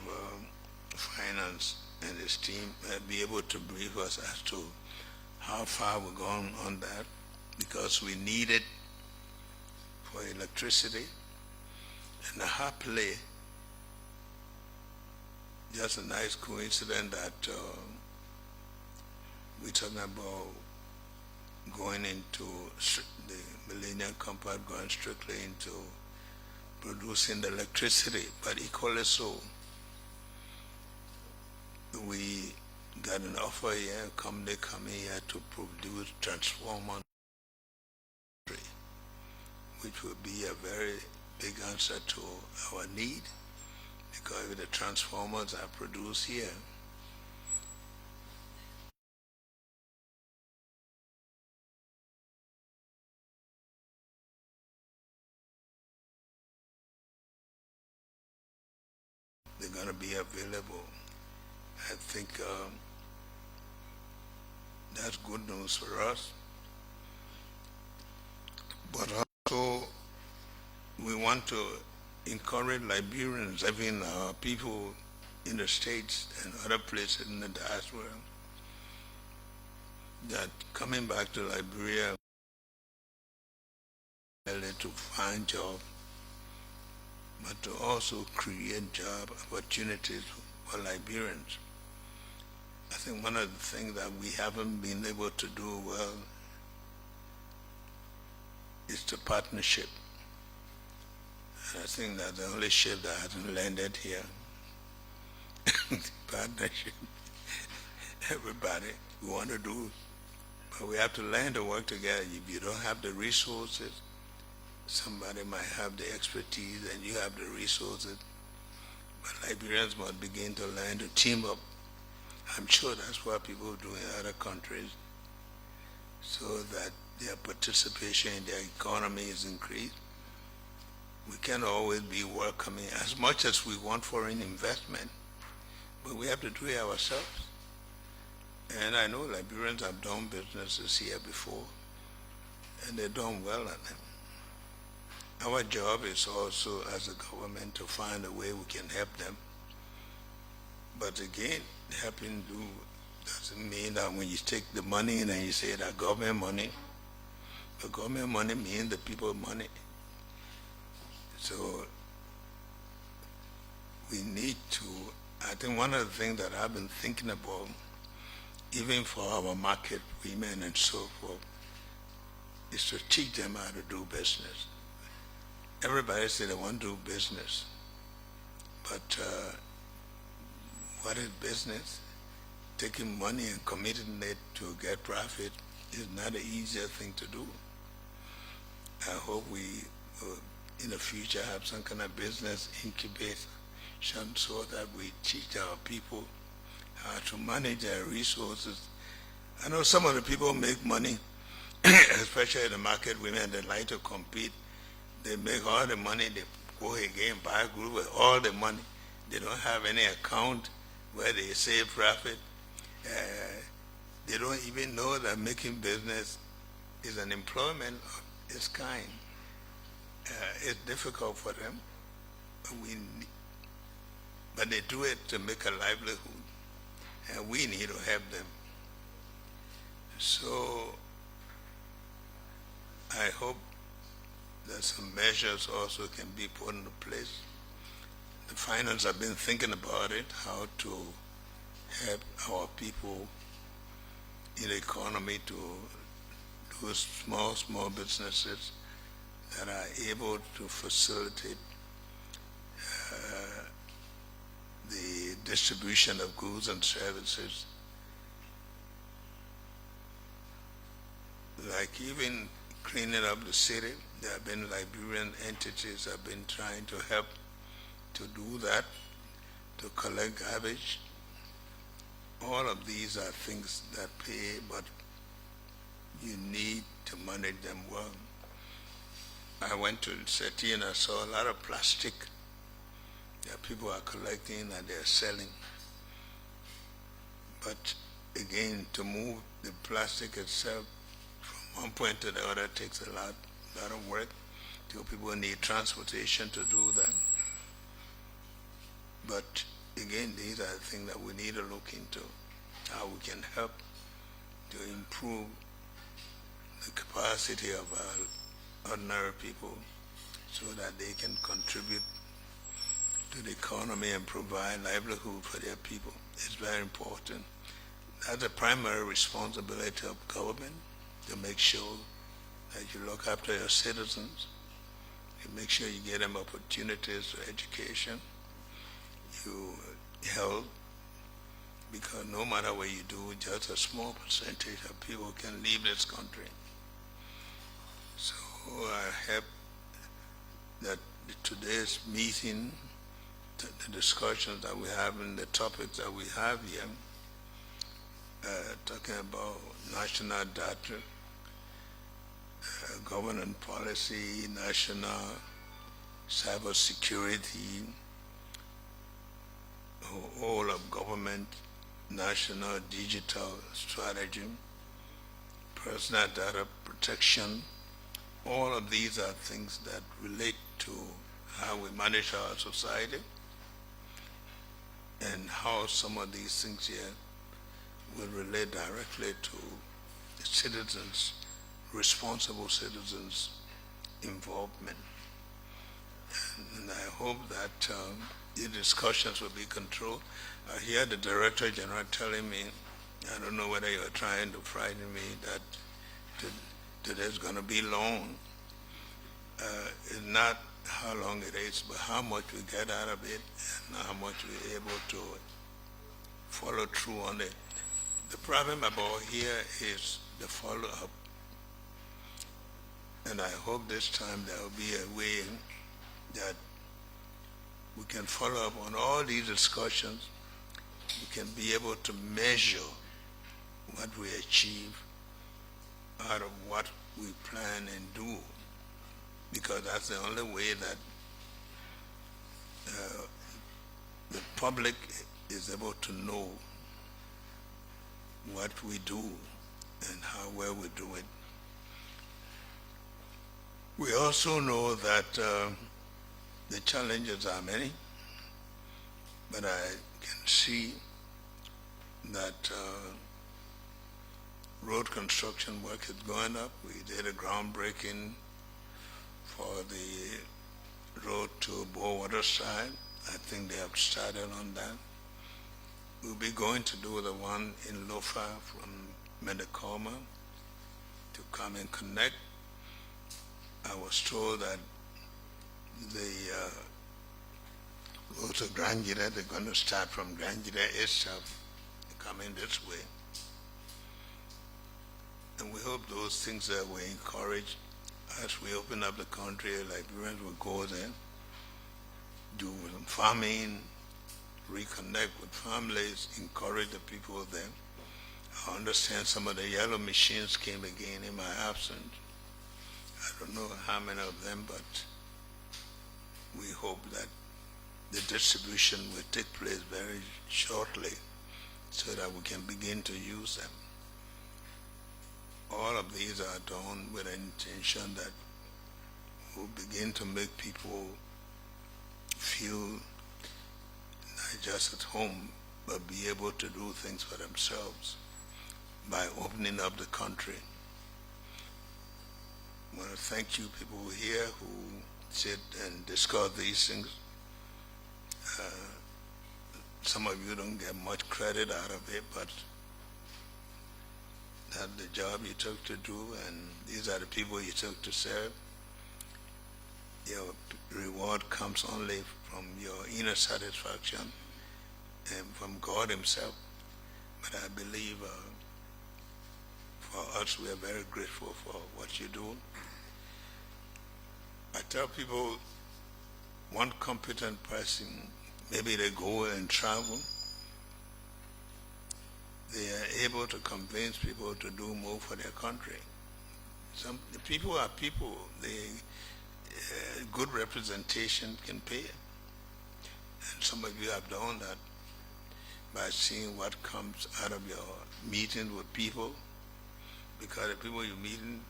finance, and this team be able to brief us as to how far we're going on that, because we need it for electricity. And happily, just a nice coincidence that we're talking about going into the Millennium Compact, going strictly into producing the electricity, but equally so, we got an offer here, company coming here to produce transformers, which will be a very big answer to our need, because if the transformers are produced here, they're going to be available. I think that's good news for us. But also, we want to encourage Liberians, even people in the States and other places in the diaspora, that coming back to Liberia to find jobs, but to also create job opportunities for Liberians. I think one of the things that we haven't been able to do well is the partnership. And I think that's the only ship that hasn't landed here. Partnership. Everybody, we want to do, but we have to learn to work together. If you don't have the resources, somebody might have the expertise and you have the resources. But Liberians must begin to learn to team up. I'm sure that's what people do in other countries, so that their participation in their economy is increased. We can't always be welcoming as much as we want foreign investment, but we have to do it ourselves. And I know Liberians have done businesses here before, and they've done well at them. Our job is also, as a government, to find a way we can help them. But again, helping do doesn't mean that when you take the money and then you say that government money, the government money means the people money. So we need to, I think one of the things that I've been thinking about, even for our market women and so forth, is to teach them how to do business. Everybody says they want to do business, but what is business? Taking money and committing it to get profit is not an easier thing to do. I hope we will, in the future, have some kind of business incubation so that we teach our people how to manage their resources. I know some of the people make money especially the market women, they like to compete. They make all the money, they go again, buy a group with all the money. They don't have any account where they save profit. They don't even know that making business is an employment of its kind. It's difficult for them, but they do it to make a livelihood, and we need to help them. So I hope that some measures also can be put into place. The finance have been thinking about it, how to help our people in the economy to do small businesses that are able to facilitate the distribution of goods and services. Like even cleaning up the city, there have been Liberian entities that have been trying to help to do that, to collect garbage. All of these are things that pay, but you need to manage them well. I went to the city and I saw a lot of plastic that people are collecting and they're selling. But again, to move the plastic itself from one point to the other takes a lot of work. People need transportation to do that. But again, these are things that we need to look into, how we can help to improve the capacity of our ordinary people so that they can contribute to the economy and provide livelihood for their people. It's very important. That's the primary responsibility of government, to make sure that you look after your citizens, you make sure you get them opportunities for education, you help, because no matter what you do, just a small percentage of people can leave this country. So I hope that today's meeting, the discussions that we have and the topics that we have here, talking about national data, government policy, national cybersecurity, all of government, national digital strategy, personal data protection, all of these are things that relate to how we manage our society and how some of these things here will relate directly to the citizens, responsible citizens' involvement. And I hope that the discussions will be controlled. I hear the Director General telling me, I don't know whether you're trying to frighten me, that today's going to be long. It's not how long it is, but how much we get out of it and how much we're able to follow through on it. The problem about here is the follow-up. And I hope this time there will be a way that we can follow up on all these discussions. We can be able to measure what we achieve out of what we plan and do, because that's the only way that the public is able to know what we do and how well we do it. We also know that the challenges are many, but I can see that road construction work is going up. We did a groundbreaking for the road to Boakai. I think they have started on that. We'll be going to do the one in Lofa from Medakoma to come and connect. I was told that the road to Granjira, they're going to start from Granjira itself, coming this way. And we hope those things that we encourage as we open up the country, Liberians will go there, do some farming, reconnect with families, encourage the people there. I understand some of the yellow machines came again in my absence. I don't know how many of them, but we hope that the distribution will take place very shortly so that we can begin to use them. All of these are done with an intention that will begin to make people feel not just at home, but be able to do things for themselves by opening up the country. I want to thank you people here who sit and discuss these things. Some of you don't get much credit out of it, but that's the job you took to do, and these are the people you took to serve. Your reward comes only from your inner satisfaction and from God Himself. But I believe for us, we are very grateful for what you do. I tell people, one competent person, maybe they go and travel, they are able to convince people to do more for their country. The people are people. Good representation can pay. And some of you have done that by seeing what comes out of your meeting with people, because the people you're meeting,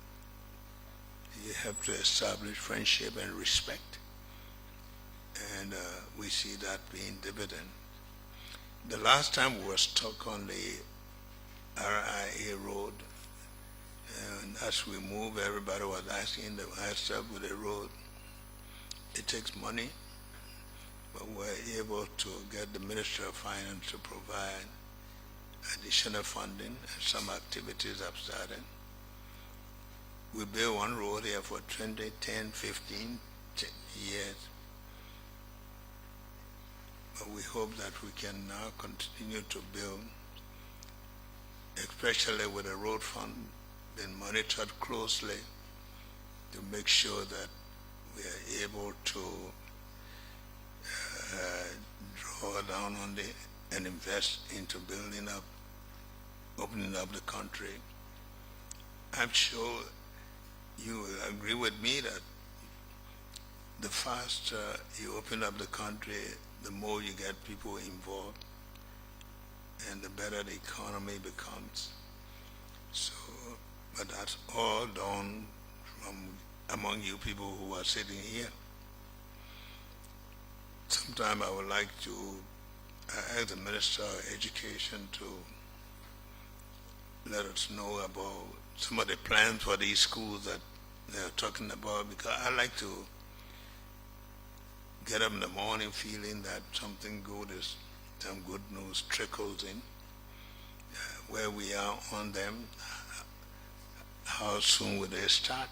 you have to establish friendship and respect. And we see that being dividend. The last time we were stuck on the RIA road, and as we move, everybody was asking the what's up with the road. It takes money, but we're able to get the Minister of Finance to provide additional funding, and some activities have started. We built one road here for 20, 10, 15 years. But we hope that we can now continue to build, especially with the road fund being monitored closely to make sure that we are able to draw down on it and invest into building up, opening up the country. I'm sure you will agree with me that the faster you open up the country, the more you get people involved and the better the economy becomes. So, but that's all done from among you people who are sitting here. Sometime I would like to ask the Minister of Education to let us know about some of the plans for these schools that they're talking about, because I like to get up in the morning feeling that something good is, some good news trickles in, where we are on them, how soon will they start.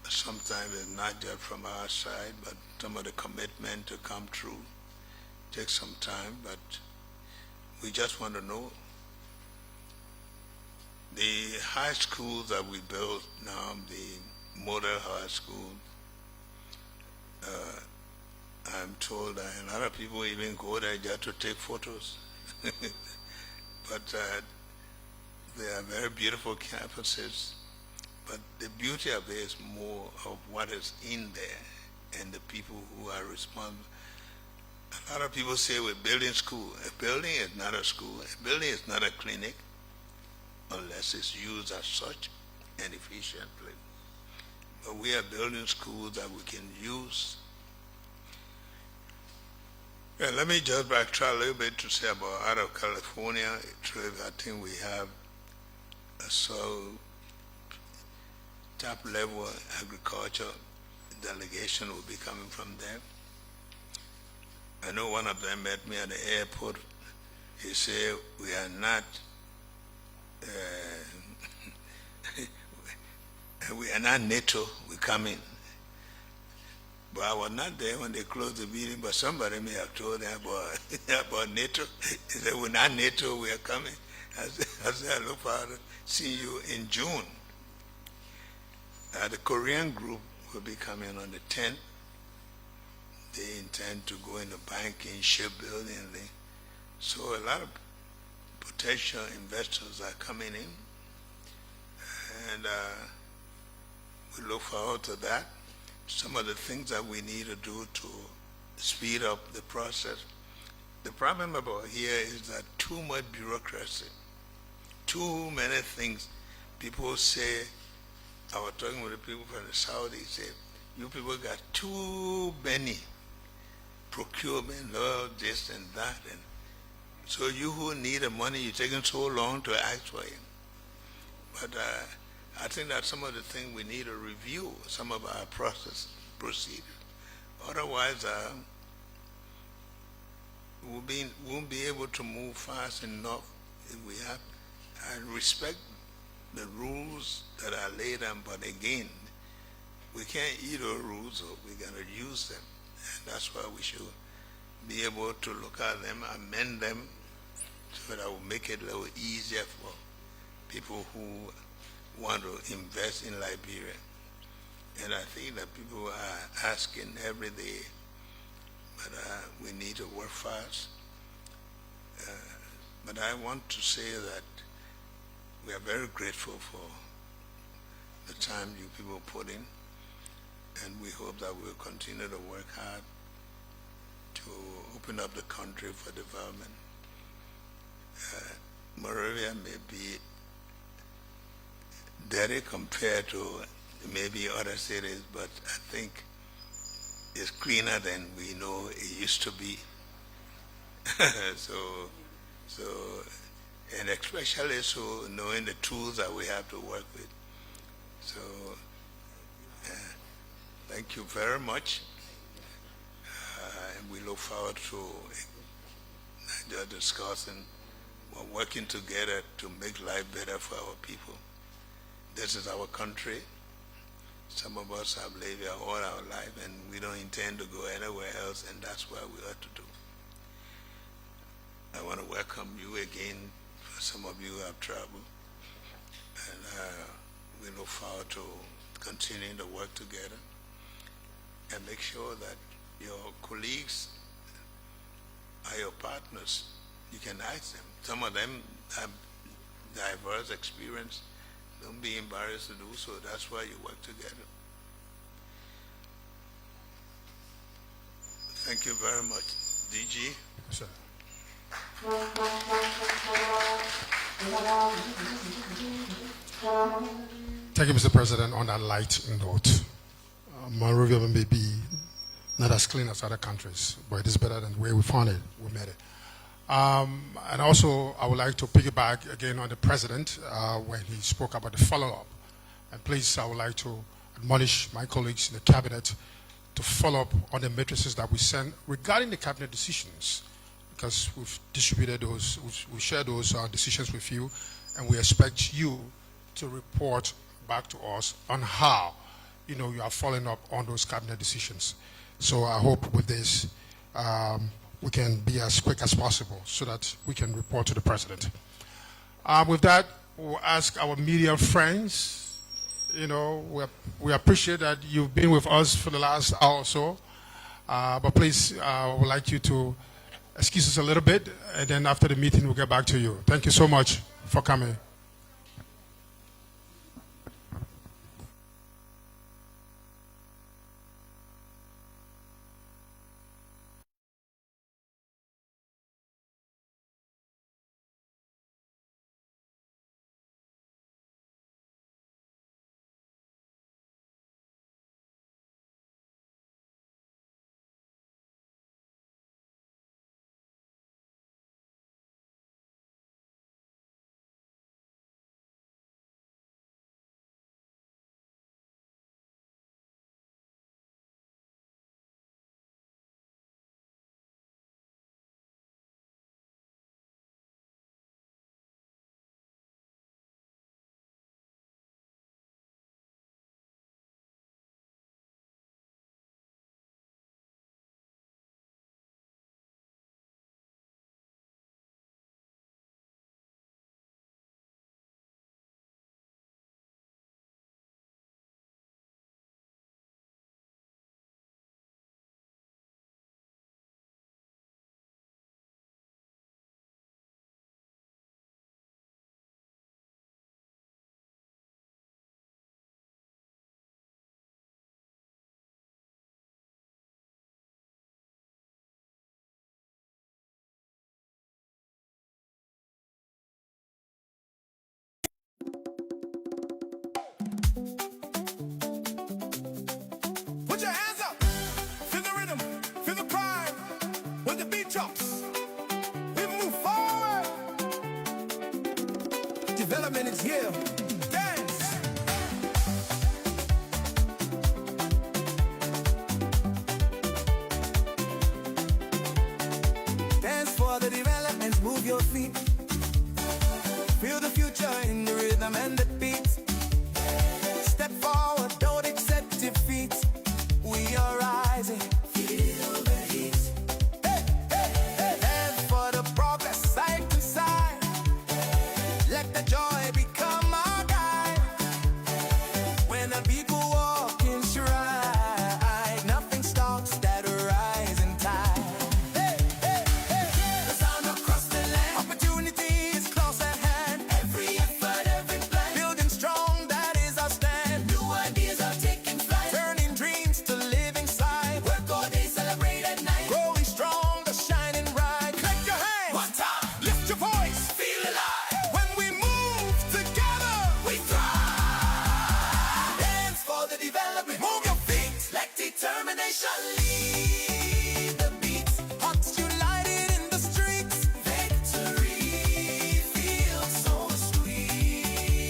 Sometimes it's not just from our side, but some of the commitment to come through takes some time, but we just want to know. The high schools that we built now, the model high school, I'm told that a lot of people even go there just to take photos. But they are very beautiful campuses. But the beauty of it is more of what is in there and the people who are responsible. A lot of people say we're building school. A building is not a school. A building is not a clinic unless it's used as such and efficiently. But we are building schools that we can use. Yeah, let me just backtrack a little bit to say about out of California. I think we have a top level agriculture delegation will be coming from there. I know one of them met me at the airport. He said, we are not we are not NATO, we come in. But I was not there when they closed the meeting, but somebody may have told them about, about NATO. He said, we're not NATO, we are coming. I said, I look forward to seeing you in June. The Korean group will be coming on the 10th. They intend to go into banking, shipbuilding. So a lot of potential investors are coming in, and we look forward to that. Some of the things that we need to do to speed up the process. The problem about here is that too much bureaucracy, too many things. People say, I was talking with the people from the South, they say, you people got too many procurement, all this and that, and so you who need the money, you're taking so long to ask for it. But I think that some of the things we need to review, some of our procedures. Otherwise, we won't be able to move fast enough if we have. I respect the rules that are laid down, but again, we can't eat those rules, so we got to use them. And that's why we should be able to look at them, amend them, so that will make it a little easier for people who want to invest in Liberia. And I think that people are asking every day, but we need to work fast. But I want to say that we are very grateful for the time you people put in, and we hope that we'll continue to work hard to open up the country for development. Monrovia may be dirty compared to maybe other cities, but I think it's cleaner than we know it used to be. so, and especially so knowing the tools that we have to work with. So, thank you very much, and we look forward to discussing or working together to make life better for our people. This is our country. Some of us have lived here all our life, and we don't intend to go anywhere else, and that's what we ought to do. I want to welcome you again. Some of you have traveled, and we look forward to continuing to work together and make sure that your colleagues are your partners. You can ask them. Some of them have diverse experience. Don't be embarrassed to do so. That's why you work together. Thank you very much. DG? Sir. Thank you, Mr. President. On that light note, Monrovia may be not as clean as other countries, but it is better than the way we found it. We made it. And also, I would like to piggyback again on the president when he spoke about the follow-up. And please, I would like to admonish my colleagues in the cabinet to follow up on the matrices that we send regarding the cabinet decisions, because we've distributed those, we share those decisions with you, and we expect you to report back to us on how, you are following up on those cabinet decisions. So I hope with this, we can be as quick as possible so that we can report to the president. With that, we'll ask our media friends. We appreciate that you've been with us for the last hour or so. But please, I would like you to excuse us a little bit, and then after the meeting, we'll get back to you. Thank you so much for coming. Put your hands up. Feel the rhythm. Feel the pride. When the beat drops, we move forward. Development is here. Dance. Dance for the development. Move your feet. Feel the future in the rhythm and the beat. Step forward, don't accept defeat. We are rising. Feel the heat. Hey, hey, hey. Dance for the progress, side to side. Let the joy become our guide. When the people walk in stride, nothing stops that rising tide. Hey, hey, hey. The sound across the land. Opportunity is close at hand. Every effort, every plan. Building strong, that is our stand. New ideas are taking flight. Turning dreams to living sight. Work all day, celebrate at night. Growing stronger, shining bright. Clap your hands. One time. Lift your voice. Feel alive. When we move together, we thrive. Dance for the development. Move your feet. Let determination lead the beat. Hearts united in the streets. Victory feels so sweet.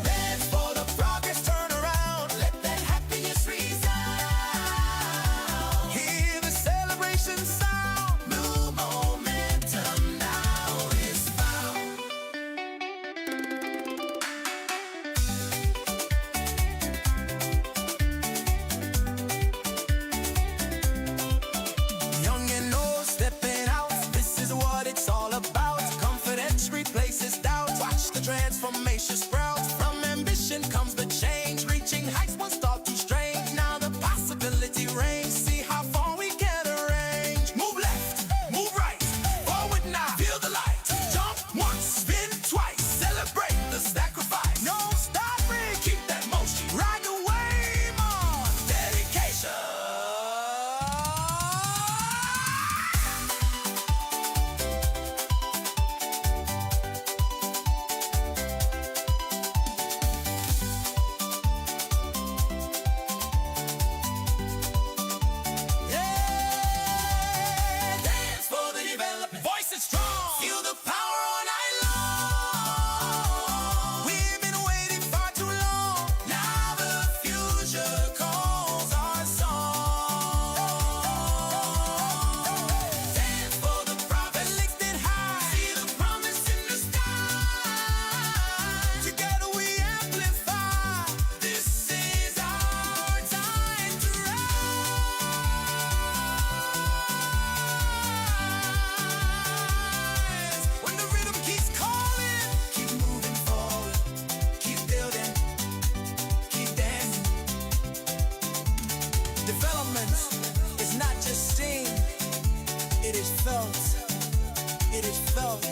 Dance for the progress, turn around. Let that happiness resound. Hear the celebration sound. New momentum now is found. Young and old stepping out. This is what it's all about. Confidence replaces doubt. Watch the transformation sprout. From ambition comes the change. Reaching heights once thought too strange. Now the possibility reigns. See how far we can arrange. Move left, move right. Forward now. Feel the light. Jump once, spin twice. Celebrate the sacrifice. No stopping. Keep that motion. Ride the wave on. Dedication. Yeah, dance for the development. Voice is strong. Feel the power all night long. We've been waiting far too long. Now the future calls our song. Dance for the prophet lifted high. See the promise in the sky. Together we amplify. This is our time to rise. When the rhythm keeps calling, keep moving forward, keep building, keep dancing. Development is not just seen, it is felt. It is felt.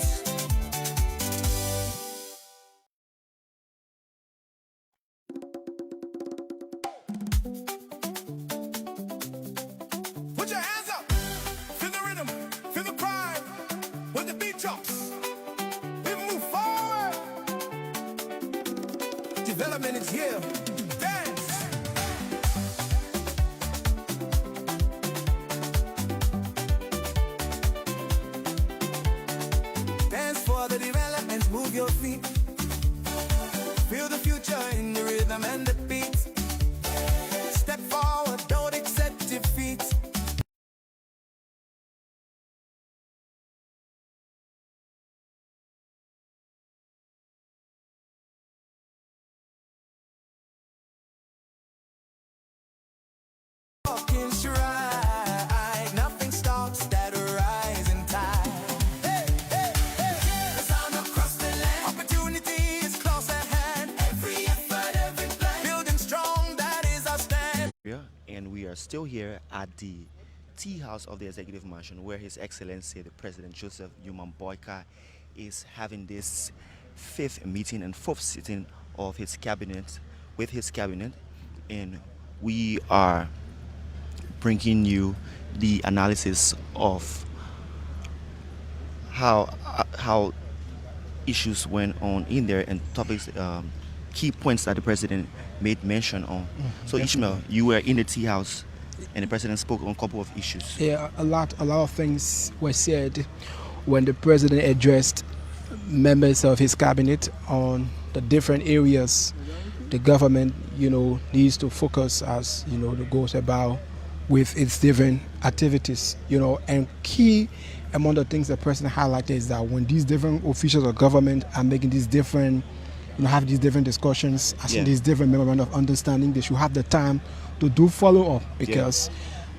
Put your hands up. Feel the rhythm. Feel the pride. When the beat drops, we move forward. Development is here. Dance. Dance for the development. Move your feet. Feel the future in the rhythm and the beat. Step forward, don't accept defeat. Walk in stride, nothing stops that rising tide. Hey, hey, hey. The sound across the land. Opportunity is close at hand. Every effort, every plan. Building strong, that is our stand. And we are still here at the tea house of the Executive Mansion, where His Excellency the President Joseph Newman Boakai is having this fifth meeting and fourth sitting of his cabinet with his cabinet, and we are bringing you the analysis of how issues went on in there and topics, key points that the president made mention on. So Ishmael, you were in the tea house, and the president spoke on a couple of issues. Yeah, a lot of things were said when the president addressed members of his cabinet on the different areas the government, needs to focus as, it goes about with its different activities, and key among the things the president highlighted is that when these different officials of government are making these different, have these different discussions, as in these different memorandum of understanding, they should have the time to do follow up, because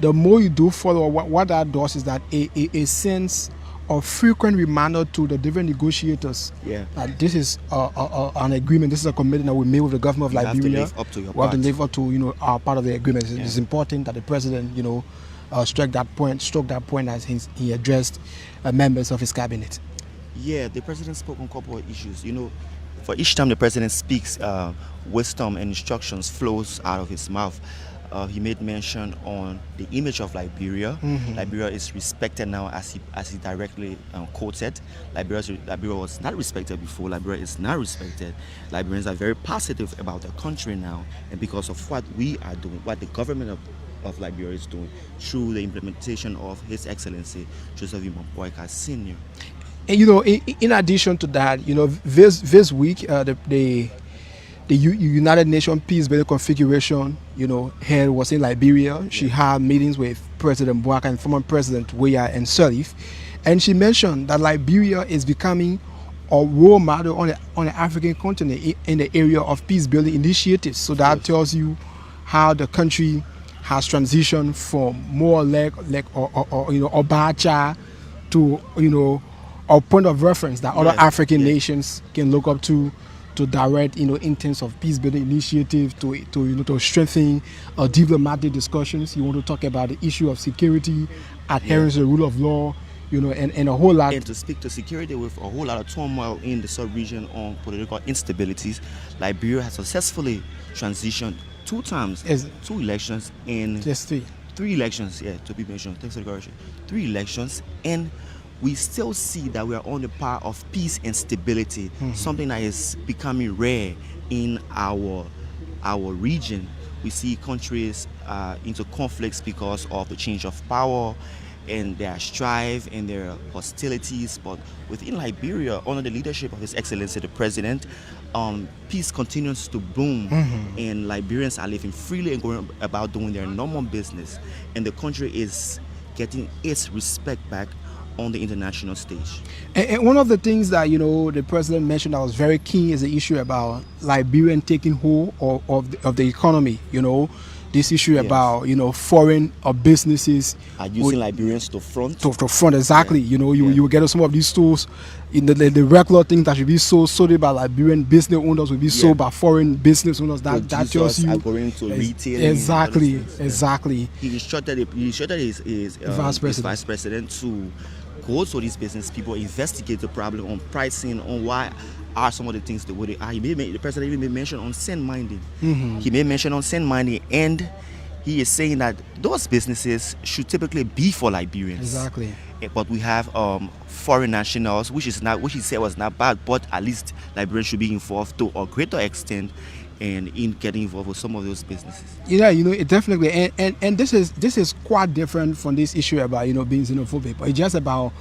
the more you do follow up, what that does is that a sense of frequent reminder to the different negotiators that this is an agreement, this is a commitment that we made with the government of Liberia. Have to live up to your we have to part. live up to our part of the agreement. It's important that the president struck that point as he addressed members of his cabinet. Yeah, the president spoke on a couple of issues. For each time the president speaks, wisdom and instructions flows out of his mouth. He made mention on the image of Liberia. Liberia is respected now, as he directly quoted. Liberia was not respected before. Liberia is now respected. Liberians are very positive about the country now, and because of what we are doing, what the government of Liberia is doing through the implementation of His Excellency Joseph Boakai Sr. And in addition to that, this week the United Nations Peace Building Configuration, head was in Liberia. She had meetings with President Boakai and former President Weah and Sirleaf, and she mentioned that Liberia is becoming a role model on the African continent in the area of peace building initiatives. So that tells you how the country has transitioned from more like Obacha to a point of reference that other African nations can look up to direct, in terms of peace building initiative, to strengthen diplomatic discussions. You want to talk about the issue of security, adherence to the rule of law, and a whole lot. And to speak to security with a whole lot of turmoil in the sub-region on political instabilities, Liberia has successfully transitioned 2 times, 2 elections in just 3 elections, to be mentioned. Thanks for the correction. 3 elections, and we still see that we are on the path of peace and stability, something that is becoming rare in our region. We see countries into conflicts because of the change of power and their strife and their hostilities. But within Liberia, under the leadership of His Excellency the President, peace continues to boom, and Liberians are living freely and going about doing their normal business, and the country is getting its respect back on the international stage. And one of the things that the president mentioned that was very key is the issue about Liberian taking hold of the economy. This issue about foreign businesses are using Liberians to front. To front, exactly. You will get some of these stores. The regular things that should be sold by Liberian business owners will be sold by foreign business owners. That tells you are going to retail. Exactly. He instructed his vice president to go to these business people, investigate the problem on pricing, on why are some of the things the way they are. The president even made mention on sand mining. He made mention on sand mining, and he is saying that those businesses should typically be for Liberians. Exactly. But we have foreign nationals, which he said was not bad, but at least Liberians should be involved to a greater extent and in getting involved with some of those businesses. It definitely, and this is quite different from this issue about being xenophobic, but it's just about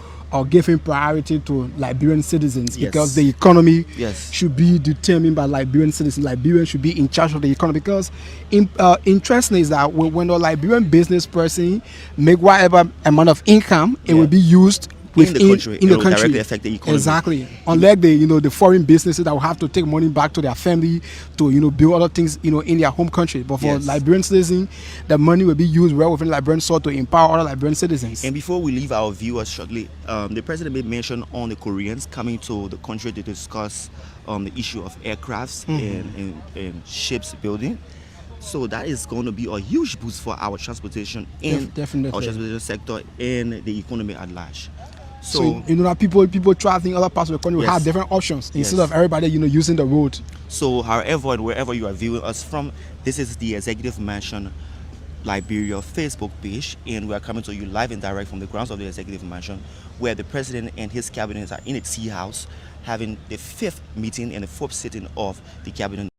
giving priority to Liberian citizens, because the economy should be determined by Liberian citizens. Liberians should be in charge of the economy, because interesting is that when a Liberian business person make whatever amount of income, it will be used in the country. In the country, directly affect the economy. Exactly. Unlike the foreign businesses that will have to take money back to their family to build other things in their home country. But for Liberian citizens, the money will be used well within Liberian soil to empower other Liberian citizens. And before we leave our viewers shortly, the president made mention on the Koreans coming to the country to discuss the issue of aircrafts and ships building. So that is going to be a huge boost for our transportation and our transportation sector and the economy at large. So that people traveling other parts of the country will have different options instead of everybody using the road. So however and wherever you are viewing us from, this is the Executive Mansion Liberia Facebook page, and we are coming to you live and direct from the grounds of the Executive Mansion, where the president and his cabinet are in a tea house having the 5th meeting and the 4th sitting of the cabinet.